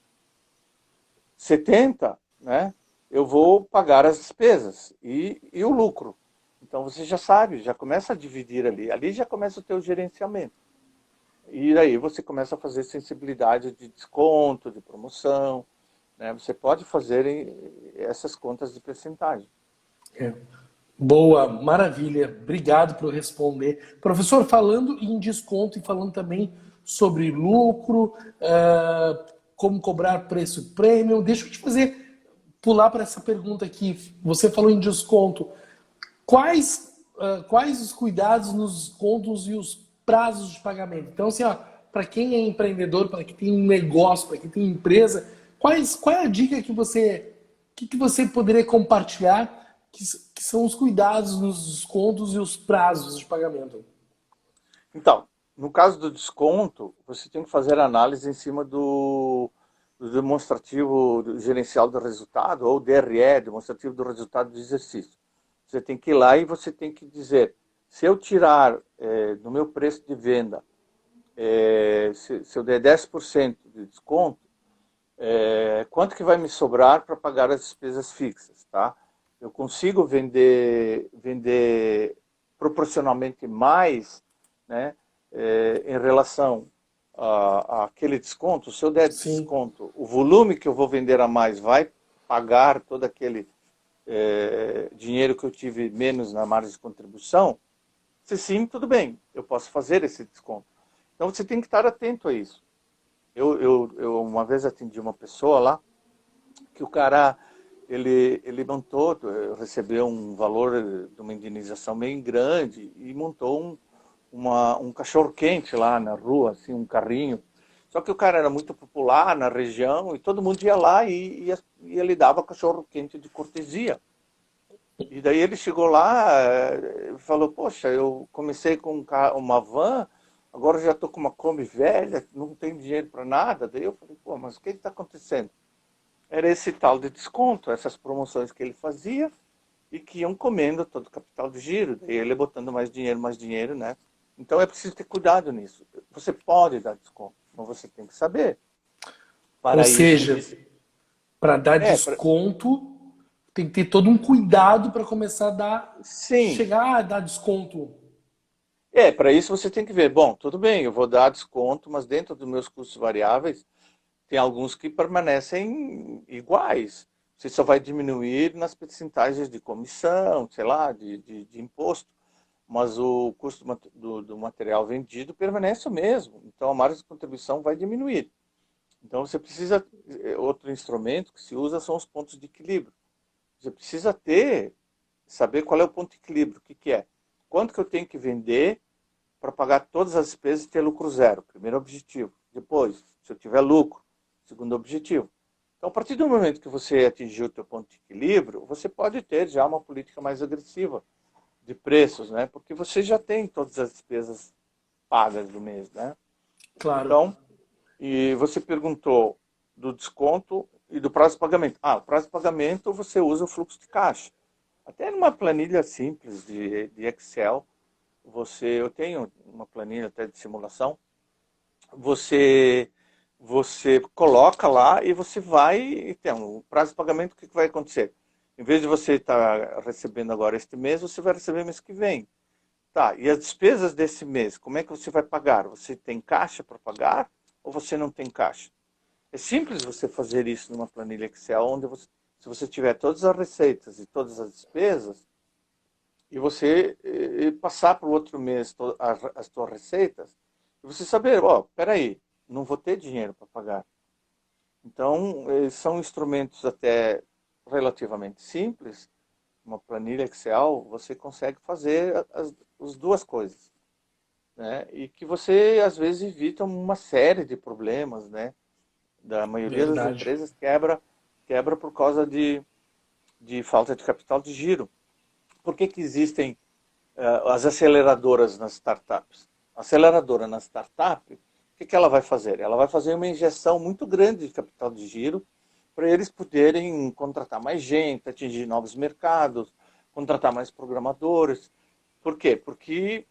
70, né, eu vou pagar as despesas e o lucro. Então, você já sabe, já começa a dividir ali. Ali já começa o teu gerenciamento. E aí você começa a fazer sensibilidade de desconto, de promoção, né? Você pode fazer essas contas de percentagem. É. Boa, maravilha. Obrigado por responder. Professor, falando em desconto e falando também sobre lucro, como cobrar preço premium, deixa eu te pular para essa pergunta aqui. Você falou em desconto. Quais os cuidados nos descontos e os prazos de pagamento? Então, assim, para quem é empreendedor, para quem tem um negócio, para quem tem empresa, qual é a dica que você poderia compartilhar que são os cuidados nos descontos e os prazos de pagamento? Então, no caso do desconto, você tem que fazer análise em cima do demonstrativo gerencial do resultado, ou DRE, demonstrativo do resultado do exercício. Você tem que ir lá e você tem que dizer, se eu tirar no meu preço de venda, se eu der 10% de desconto, quanto que vai me sobrar para pagar as despesas fixas, tá? Eu consigo vender proporcionalmente mais, né, em relação àquele desconto. Se eu der Sim. desconto, o volume que eu vou vender a mais vai pagar todo aquele dinheiro que eu tive menos na margem de contribuição? Se sim, tudo bem, eu posso fazer esse desconto. Então você tem que estar atento a isso. Eu uma vez atendi uma pessoa lá, que o cara, ele montou, recebeu um valor de uma indenização bem grande e montou um cachorro-quente lá na rua, assim, um carrinho. Só que o cara era muito popular na região e todo mundo ia lá e ele dava cachorro-quente de cortesia. E daí ele chegou lá e falou, poxa, eu comecei com uma van, agora já estou com uma Kombi velha, não tenho dinheiro para nada. Daí eu falei, pô, mas o que está acontecendo? Era esse tal de desconto, essas promoções que ele fazia e que iam comendo todo o capital de giro. Daí ele botando mais dinheiro, né? Então é preciso ter cuidado nisso. Você pode dar desconto, mas você tem que saber. Ou Para isso, seja, para dar é, desconto, tem que ter todo um cuidado para começar a sim. chegar a dar desconto. Para isso você tem que ver, bom, tudo bem, eu vou dar desconto, mas dentro dos meus custos variáveis, tem alguns que permanecem iguais. Você só vai diminuir nas percentagens de comissão, sei lá, de imposto, mas o custo do material vendido permanece o mesmo. Então a margem de contribuição vai diminuir. Então você precisa, outro instrumento que se usa são os pontos de equilíbrio. Você precisa saber qual é o ponto de equilíbrio, o que, que é. Quanto que eu tenho que vender para pagar todas as despesas e ter lucro zero? Primeiro objetivo. Depois, se eu tiver lucro, segundo objetivo. Então, a partir do momento que você atingir o teu ponto de equilíbrio, você pode ter já uma política mais agressiva de preços, né? Porque você já tem todas as despesas pagas do mês, né? Claro. Então, e você perguntou do desconto e do prazo de pagamento. O prazo de pagamento você usa o fluxo de caixa. Até numa planilha simples de Excel, eu tenho uma planilha até de simulação, você coloca lá e você vai, então, o prazo de pagamento, o que vai acontecer? Em vez de você estar recebendo agora este mês, você vai receber mês que vem. Tá, e as despesas desse mês, como é que você vai pagar? Você tem caixa para pagar ou você não tem caixa? É simples você fazer isso numa planilha Excel, onde você, se você tiver todas as receitas e todas as despesas, e você passar para o outro mês as suas receitas, e você saber, ó, peraí, não vou ter dinheiro para pagar. Então, são instrumentos até relativamente simples. Uma planilha Excel, você consegue fazer as duas coisas, né? E que você, às vezes, evita uma série de problemas, né? Da maioria das Verdade. empresas quebra por causa de falta de capital de giro. Por que que existem as aceleradoras nas startups? A aceleradora na startup, o que que ela vai fazer? Ela vai fazer uma injeção muito grande de capital de giro para eles poderem contratar mais gente, atingir novos mercados, contratar mais programadores. Por quê? Porque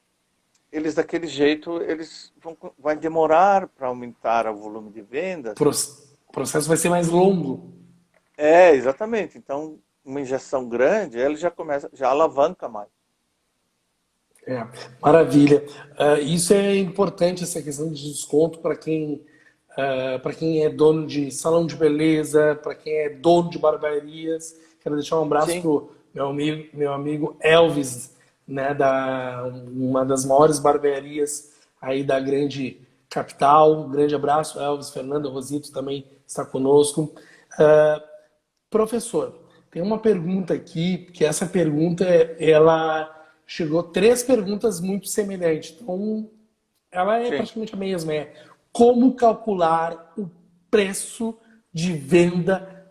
eles daquele jeito eles vai demorar para aumentar o volume de vendas. O processo vai ser mais longo. É, exatamente. Então, uma injeção grande, ele já começa, já alavanca mais. É, maravilha. Isso é importante, essa questão de desconto para quem é dono de salão de beleza, para quem é dono de barbearias. Quero deixar um abraço Sim, pro meu amigo Elvis, né, uma das maiores barbearias aí da grande capital. Um grande abraço, Elvis. Fernando Rosito também está conosco. Ah, Professor, tem uma pergunta aqui, que essa pergunta, ela chegou três perguntas muito semelhantes. Então, ela é sim. praticamente a mesma. É como calcular o preço de venda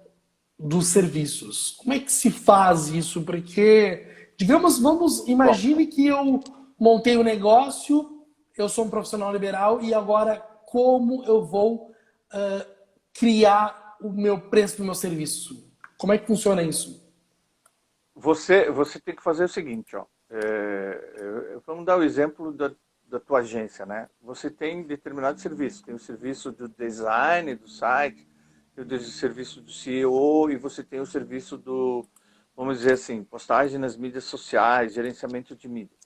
dos serviços? Como é que se faz isso? Porque, digamos, Bom, imagine que eu montei um negócio, eu sou um profissional liberal e agora como eu vou uh, criar o meu preço do meu serviço? Como é que funciona isso? você tem que fazer o seguinte, ó. Vamos dar o exemplo da tua agência, né? Você tem determinado serviço. Tem o serviço do design do site, tem o serviço do CEO e você tem o serviço do, vamos dizer assim, postagem nas mídias sociais, gerenciamento de mídia.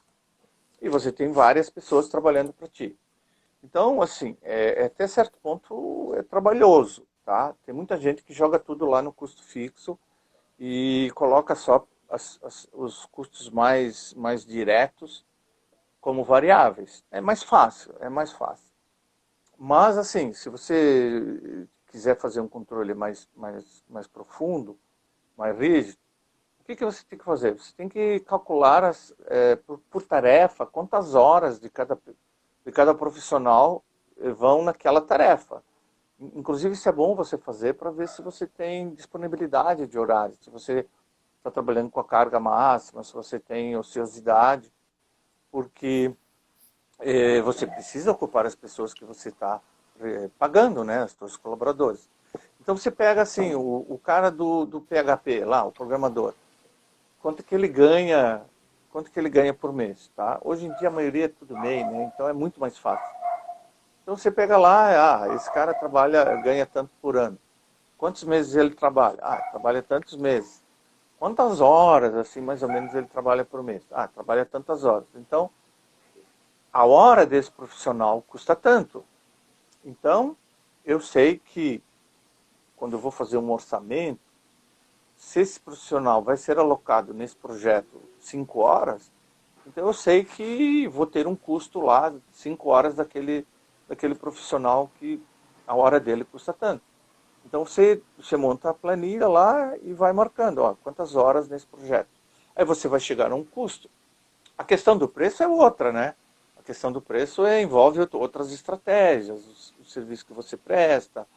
E você tem várias pessoas trabalhando para ti. Então, assim, até certo ponto é trabalhoso, tá? Tem muita gente que joga tudo lá no custo fixo e coloca só os custos mais diretos como variáveis. É mais fácil, é mais fácil. Mas, assim, se você quiser fazer um controle mais profundo, mais rígido, o que você tem que fazer? Você tem que calcular por tarefa quantas horas de cada profissional vão naquela tarefa. Inclusive, isso é bom você fazer para ver se você tem disponibilidade de horário, se você está trabalhando com a carga máxima, se você tem ociosidade, porque você precisa ocupar as pessoas que você está pagando, né, os seus colaboradores. Então você pega assim, o cara do PHP lá, o programador, quanto que ele ganha, quanto que ele ganha por mês, tá? Hoje em dia a maioria é tudo MEI, né? Então é muito mais fácil. Então você pega lá, esse cara ganha tanto por ano. Quantos meses ele trabalha? Trabalha tantos meses. Quantas horas, assim, mais ou menos, ele trabalha por mês? Trabalha tantas horas. Então, a hora desse profissional custa tanto. Então, eu sei que quando eu vou fazer um orçamento, se esse profissional vai ser alocado nesse projeto 5 horas, então eu sei que vou ter um custo lá, 5 horas daquele profissional que a hora dele custa tanto. Então você monta a planilha lá e vai marcando, quantas horas nesse projeto. Aí você vai chegar a um custo. A questão do preço é outra, né? A questão do preço envolve outras estratégias, o serviço que você presta,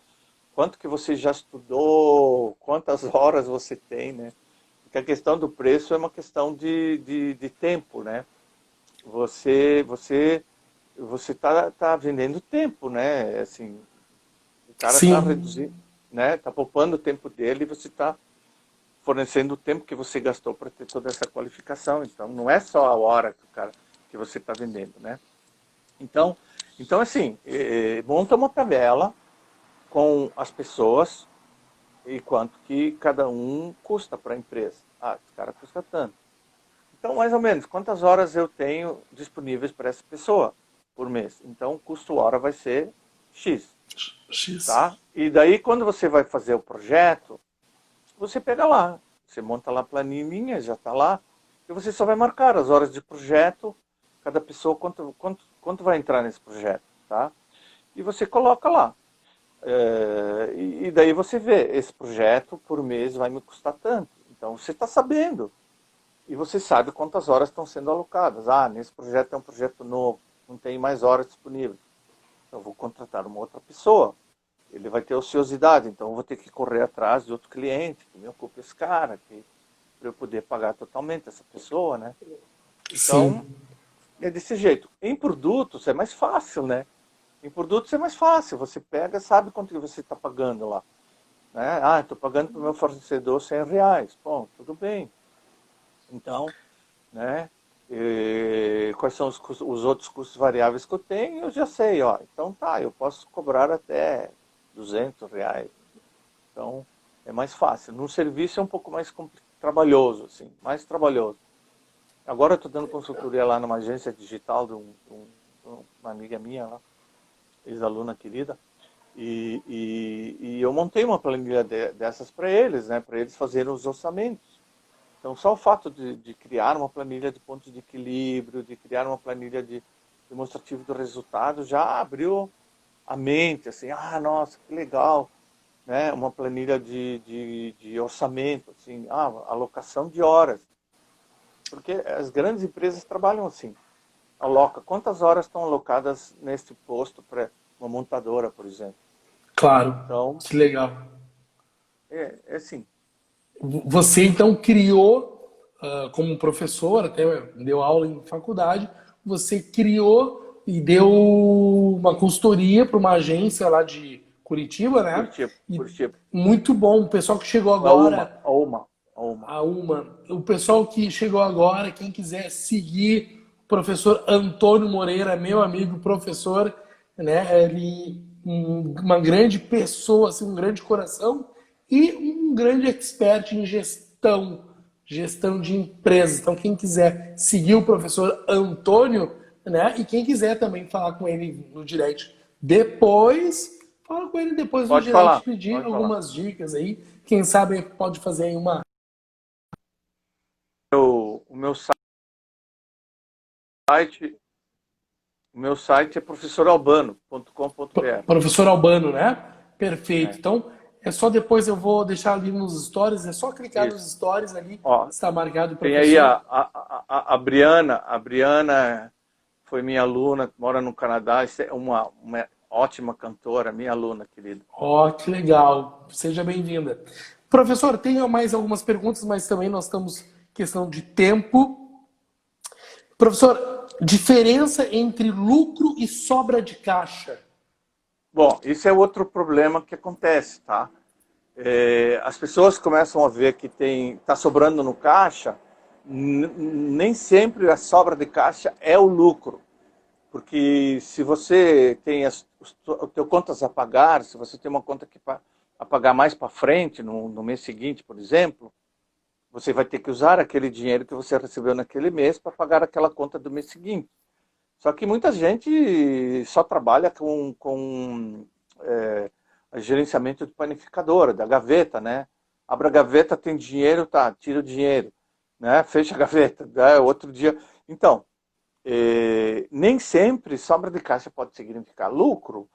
quanto que você já estudou, quantas horas você tem, né? Porque a questão do preço é uma questão de tempo, né? Você tá vendendo tempo, né? Assim, o cara está Sim, reduzindo, né? Está poupando o tempo dele e você está fornecendo o tempo que você gastou para ter toda essa qualificação. Então, não é só a hora que você está vendendo, né? Então, então assim, monta uma tabela com as pessoas e quanto que cada um custa para a empresa. Esse cara custa tanto. Então, mais ou menos, quantas horas eu tenho disponíveis para essa pessoa por mês? Então, o custo hora vai ser X, X. tá? E daí, quando você vai fazer o projeto, você pega lá, você monta lá a planilhinha, já está lá, e você só vai marcar as horas de projeto, cada pessoa quanto vai entrar nesse projeto, tá? E você coloca lá. E daí você vê, esse projeto por mês vai me custar tanto. Então você está sabendo. E você sabe quantas horas estão sendo alocadas. Ah, nesse projeto é um projeto novo, não tem mais horas disponíveis. Então eu vou contratar uma outra pessoa. Ele vai ter ociosidade, então eu vou ter que correr atrás de outro cliente que me ocupe esse cara, para eu poder pagar totalmente essa pessoa, né? Então, Sim. é desse jeito. Em produtos é mais fácil, né? Em produtos é mais fácil. Você pega, sabe quanto que você está pagando lá. Né? Ah, estou pagando para o meu fornecedor R$ 100. Bom, tudo bem. Então, né? Quais são os outros custos variáveis que eu tenho? Eu já sei, ó. Então tá, eu posso cobrar até R$ 200. Então, é mais fácil. No serviço é um pouco mais trabalhoso, assim, mais trabalhoso. Agora eu estou dando consultoria lá numa agência digital uma amiga minha lá, ex-aluna querida, e eu montei uma planilha dessas para eles, né, para eles fazerem os orçamentos. Então, só o fato de criar uma planilha de pontos de equilíbrio, de criar uma planilha de demonstrativo do resultado, já abriu a mente, assim, ah, nossa, que legal, né? Uma planilha de orçamento, assim, alocação de horas. Porque as grandes empresas trabalham assim, aloca, quantas horas estão alocadas neste posto para uma montadora, por exemplo. Claro. Então, Que legal. é assim, Você então criou, como professor, até deu aula em faculdade, você criou e deu uma consultoria para uma agência lá de Curitiba, né? Curitiba, E Curitiba, muito bom. O pessoal que chegou a Uma, agora, a Uma, a Uma. a uma, o pessoal que chegou agora, quem quiser seguir o professor Antônio Moreira, meu amigo professor, né? Ele uma grande pessoa, assim, um grande coração e um grande expert em gestão de empresas. Então, quem quiser seguir o professor Antônio, né? E quem quiser também falar com ele no direct depois, fala com ele depois no direct, pedir Pode falar. algumas dicas aí. Quem sabe pode fazer aí uma. O meu site, o meu site é professoralbano.com.br. Professor Albano, né? Perfeito. É, Então, é só depois eu vou deixar ali nos stories, é só clicar nos isso. stories ali, Ó, está marcado o tem aí professor. a Briana. A Briana foi minha aluna, mora no Canadá, é uma ótima cantora, minha aluna, querida. Ó, que legal. Seja bem-vinda. Professor, tenho mais algumas perguntas, mas também nós estamos questão de tempo. Professor, diferença entre lucro e sobra de caixa. Bom, isso é outro problema que acontece, tá? As pessoas começam a ver que está sobrando no caixa, nem sempre a sobra de caixa é o lucro. Porque se você tem o teu contas a pagar, se você tem uma conta a pagar mais para frente, no mês seguinte, por exemplo, você vai ter que usar aquele dinheiro que você recebeu naquele mês para pagar aquela conta do mês seguinte. Só que muita gente só trabalha com gerenciamento de panificadora, da gaveta, né? Abre a gaveta, tem dinheiro, tá, tira o dinheiro, né? Fecha a gaveta, né? Outro dia. Então, nem sempre sobra de caixa pode significar lucro,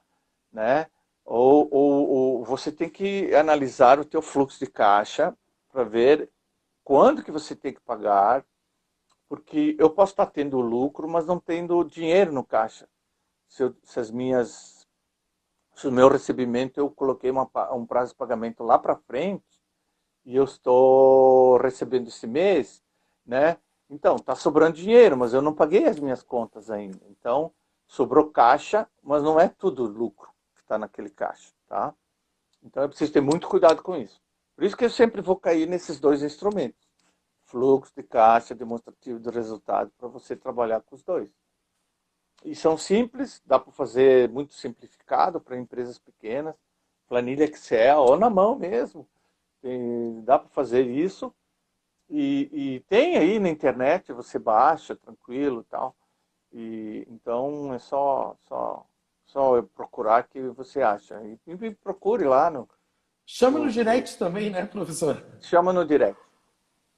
né? Ou você tem que analisar o teu fluxo de caixa para ver quando que você tem que pagar, porque eu posso estar tendo lucro, mas não tendo dinheiro no caixa. Se o meu recebimento eu coloquei um prazo de pagamento lá para frente e eu estou recebendo esse mês, né? Então, está sobrando dinheiro, mas eu não paguei as minhas contas ainda. Então, sobrou caixa, mas não é tudo lucro que está naquele caixa, tá? Então, eu preciso ter muito cuidado com isso. Por isso que eu sempre vou cair nesses dois instrumentos. Fluxo de caixa, demonstrativo de resultado, para você trabalhar com os dois. E são simples, dá para fazer muito simplificado para empresas pequenas, planilha Excel, ou na mão mesmo. Dá para fazer isso. E tem aí na internet, você baixa, tranquilo e tal. E, então é só eu procurar que você acha. E me procure lá Chama no no- direct também, né, professor? chama no direct.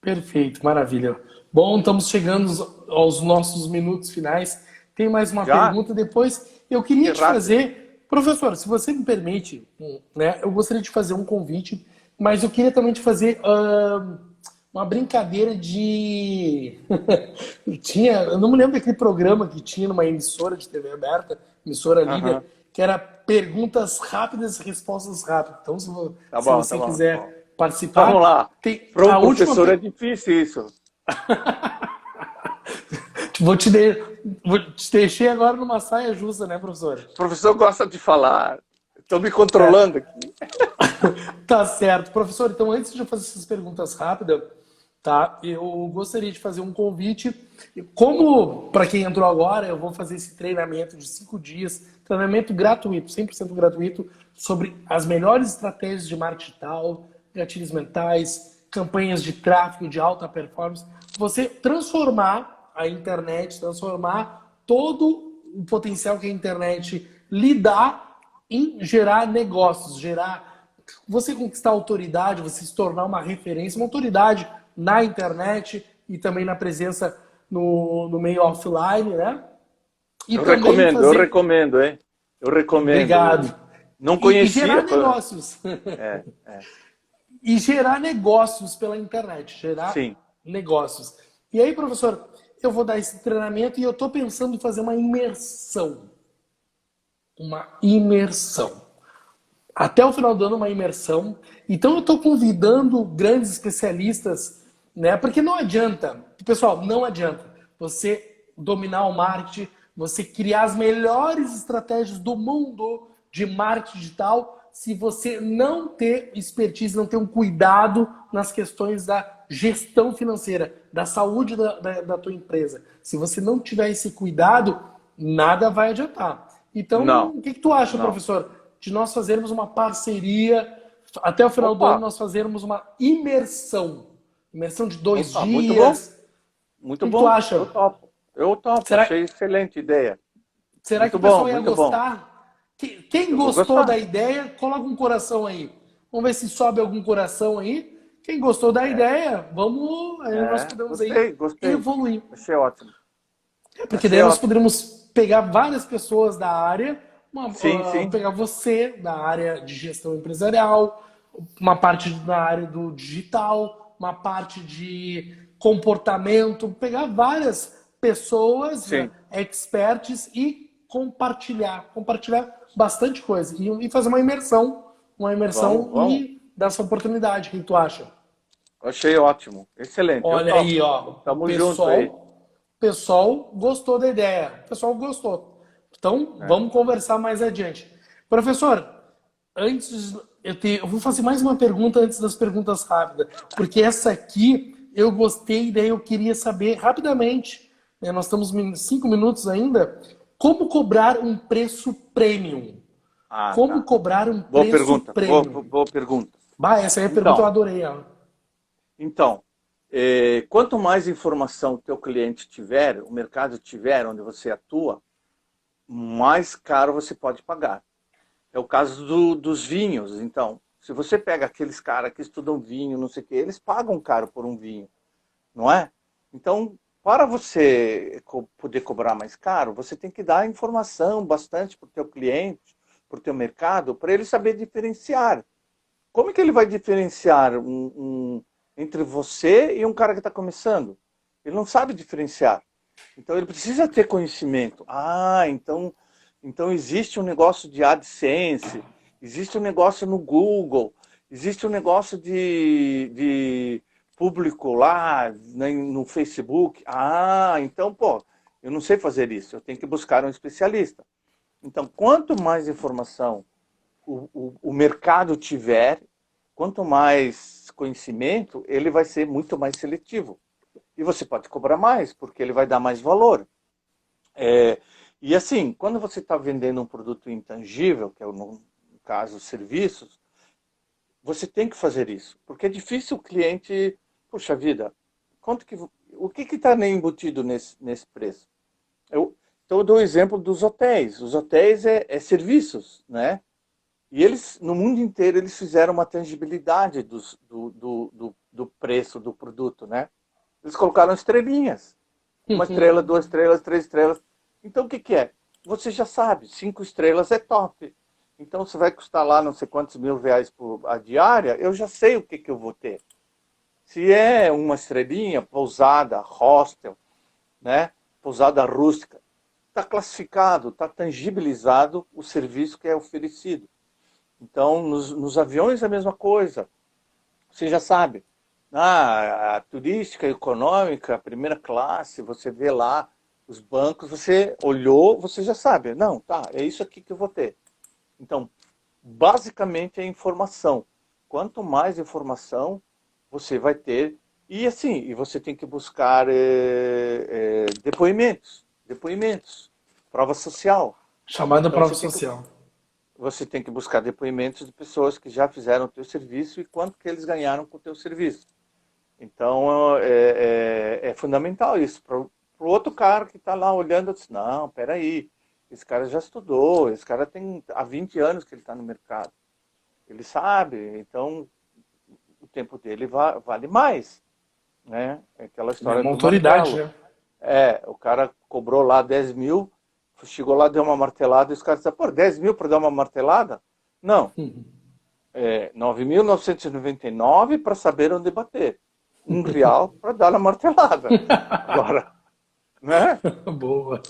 Perfeito, maravilha. Bom, estamos chegando aos nossos minutos finais. Tem mais uma Já? pergunta depois. Eu Que queria te rápido. fazer, professor, se você me permite, né, eu gostaria de fazer um convite, mas eu queria também te fazer uma brincadeira de. Eu não me lembro daquele programa que tinha numa emissora de TV aberta, emissora líder, Aham. que era perguntas rápidas, respostas rápidas. Então, Tá se bom, tá você bom, tá bom. quiser Vamos participar, lá. tem Para um a última. professor é difícil isso. Vou te, de... Vou te deixei agora numa saia justa, né, professor? O professor gosta de falar. Estou me controlando É, aqui. tá certo. Professor, então antes de eu fazer essas perguntas rápidas, tá? Eu gostaria de fazer um convite. Como, para quem entrou agora, eu vou fazer esse treinamento de 5 dias, treinamento gratuito, 100% gratuito, sobre as melhores estratégias de marketing digital, gatilhos mentais, campanhas de tráfego de alta performance. Você transformar a internet, transformar todo o potencial que a internet lhe dá em gerar negócios, gerar você conquistar autoridade, você se tornar uma referência, uma autoridade na internet e também na presença no meio offline, né? E também Eu fazer. recomendo, hein? Eu recomendo. Obrigado. Não E conhecia. gerar negócios. É, é. E gerar negócios pela internet. Gerar Sim. negócios. E aí, professor, eu vou dar esse treinamento e eu estou pensando em fazer uma imersão. Uma imersão. Até o final do ano, uma imersão. Então, eu estou convidando grandes especialistas, né? Porque não adianta, pessoal, não adianta você dominar o marketing, você criar as melhores estratégias do mundo de marketing digital, se você não ter expertise, não ter um cuidado nas questões da gestão financeira, da saúde da tua empresa. Se você não tiver esse cuidado, nada vai adiantar. Então, Não, o que tu acha, não. professor, de nós fazermos uma parceria, até o final do ano Opa, nós fazermos uma imersão, imersão de dois opa, muito bom, dias. O muito que tu bom. acha? Eu topo, Será, achei excelente ideia. será que Muito o bom, pessoal ia muito bom. gostar? Quem Eu vou gostou da gostar. ideia, coloca um coração aí. Vamos ver se sobe algum coração aí. Quem gostou da É, ideia, vamos, aí nós podemos aí gostei, gostei. evoluir. Achei ótimo. Porque Achei daí nós ótimo. poderíamos pegar várias pessoas da área, Sim, sim, pegar você da área de gestão empresarial, uma parte da área do digital, uma parte de comportamento, pegar várias pessoas, sim. experts e compartilhar bastante coisa e fazer uma Vamos, imersão vamos. e dar essa oportunidade. O que tu acha? Achei ótimo. Excelente, eu Olha aí, topo. ó, o Tamo junto aí. pessoal gostou da ideia. O pessoal gostou. Então, É. vamos conversar mais adiante. Professor, eu vou fazer mais uma pergunta antes das perguntas rápidas, porque essa aqui eu gostei, daí eu queria saber rapidamente, né, nós estamos em 5 minutos ainda, como cobrar um preço premium? Ah, Como tá. cobrar um Boa preço pergunta, premium? boa pergunta. Bah, essa aí é a pergunta eu Então, adorei. Ó. Então, quanto mais informação o teu cliente tiver, o mercado tiver onde você atua, mais caro você pode pagar. É o caso dos vinhos. Então, se você pega aqueles caras que estudam vinho, não sei o quê, eles pagam caro por um vinho, não é? Então, para você poder cobrar mais caro, você tem que dar informação bastante para o teu cliente, para o teu mercado, para ele saber diferenciar. Como é que ele vai diferenciar entre você e um cara que está começando? Ele não sabe diferenciar. Então ele precisa ter conhecimento. Então existe um negócio de AdSense, existe um negócio no Google, existe um negócio de público lá né, no Facebook. Então, pô, eu não sei fazer isso, eu tenho que buscar um especialista. Então, quanto mais informação o mercado tiver, quanto mais conhecimento, ele vai ser muito mais seletivo. E você pode cobrar mais, porque ele vai dar mais valor. E assim, quando você está vendendo um produto intangível, que é no caso serviços, você tem que fazer isso. Porque é difícil o cliente, puxa vida, o que está embutido nesse preço? Então eu dou o exemplo dos hotéis. Os hotéis é serviços, né? E eles, no mundo inteiro, eles fizeram uma tangibilidade do preço do produto, né? Eles colocaram estrelinhas. Uma estrela, 2 estrelas, 3 estrelas. Então o que é? Você já sabe, 5 estrelas é top. Então você vai custar lá não sei quantos mil reais a diária, eu já sei o que eu vou ter. Se é uma estrelinha, pousada, hostel, né? Pousada rústica, está classificado, está tangibilizado o serviço que é oferecido. Então, nos aviões é a mesma coisa. Você já sabe. A turística, econômica, a primeira classe, você vê lá os bancos, você olhou, você já sabe. Não, tá, é isso aqui que eu vou ter. Então, basicamente é informação. Quanto mais informação você vai ter, e assim, e você tem que buscar depoimentos, prova social. Chamada Então, prova social. Você tem que buscar depoimentos de pessoas que já fizeram o teu serviço e quanto que eles ganharam com o teu serviço. Então, é fundamental isso. Para o outro cara que está lá olhando, diz, não, peraí, esse cara já estudou, esse cara tem há 20 anos que ele está no mercado. Ele sabe, então o tempo dele vale mais. Né? É aquela história uma do autoridade, martelo. né? O cara cobrou lá 10 mil, chegou lá, deu uma martelada, e os caras disseram, pô, 10 mil para dar uma martelada? Não. 9.999 para saber onde bater. R$1 para dar a martelada. Agora, né? Boa.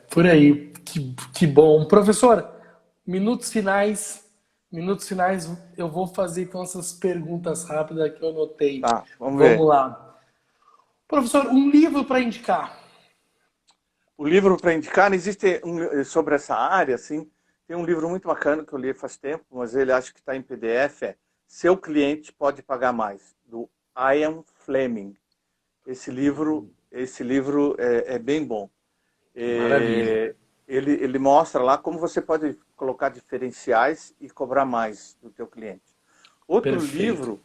Por aí. Que bom. Professor, minutos finais, eu vou fazer então essas perguntas rápidas que eu anotei. Tá, vamos ver. Vamos lá. Professor, um livro para indicar. O livro para indicar, existe sobre essa área, assim, tem um livro muito bacana que eu li faz tempo, mas ele acho que está em PDF, Seu Cliente Pode Pagar Mais, do Ian Fleming. Esse livro é bem bom. Maravilha. Ele mostra lá como você pode colocar diferenciais e cobrar mais do teu cliente. Outro livro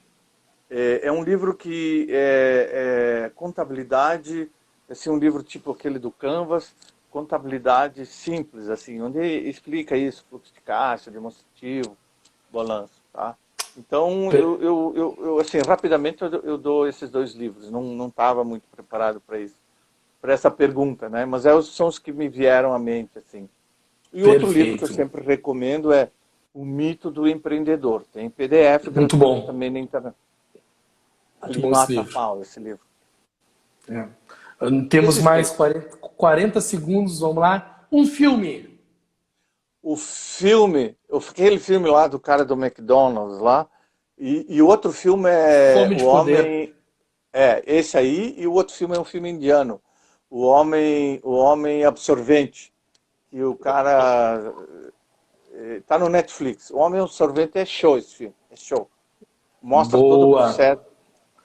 é um livro que é contabilidade, assim, um livro tipo aquele do Canvas, contabilidade simples, assim, onde explica isso, fluxo de caixa, demonstrativo, balanço, tá? Então, eu assim, rapidamente eu dou esses 2 livros, não estava muito preparado para isso, para essa pergunta, né? Mas são os que me vieram à mente, assim. E outro livro que eu sempre recomendo é O Mito do Empreendedor. Tem PDF muito bom também na internet. Ali mata a pau esse livro. Temos mais 40 segundos, vamos lá. Um filme. Aquele filme lá do cara do McDonald's lá, e o outro filme é Fome de Poder. Esse aí, e o outro filme é um filme indiano, o Homem Absorvente, que o cara tá no Netflix. O Homem Absorvente é show esse filme, é show. Mostra todo o processo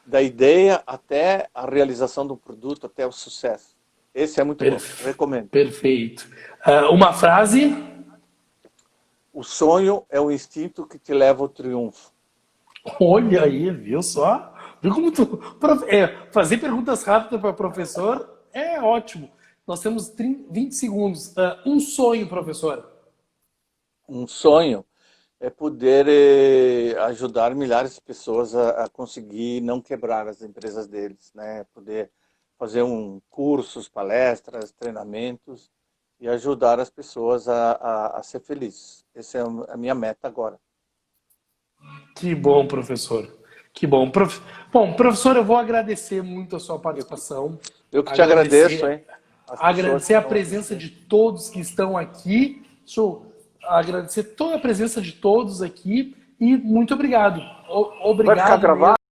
da ideia até a realização do produto, até o sucesso. Esse é muito bom, recomendo. Perfeito. Uma frase? O sonho é o instinto que te leva ao triunfo. Olha aí, viu só? Viu como fazer perguntas rápidas para o professor é ótimo. Nós temos 20 segundos. Um sonho, professor. Um sonho é poder ajudar milhares de pessoas a conseguir não quebrar as empresas deles, né? Poder fazer cursos, palestras, treinamentos e ajudar as pessoas a ser felizes. Essa é a minha meta agora. Que bom, professor. Que bom. Bom, professor, eu vou agradecer muito a sua participação. Eu que te agradeço, hein? Agradecer a presença de todos que estão aqui. Deixa eu agradecer toda a presença de todos aqui e muito obrigado. Obrigado. Vai ficar gravado?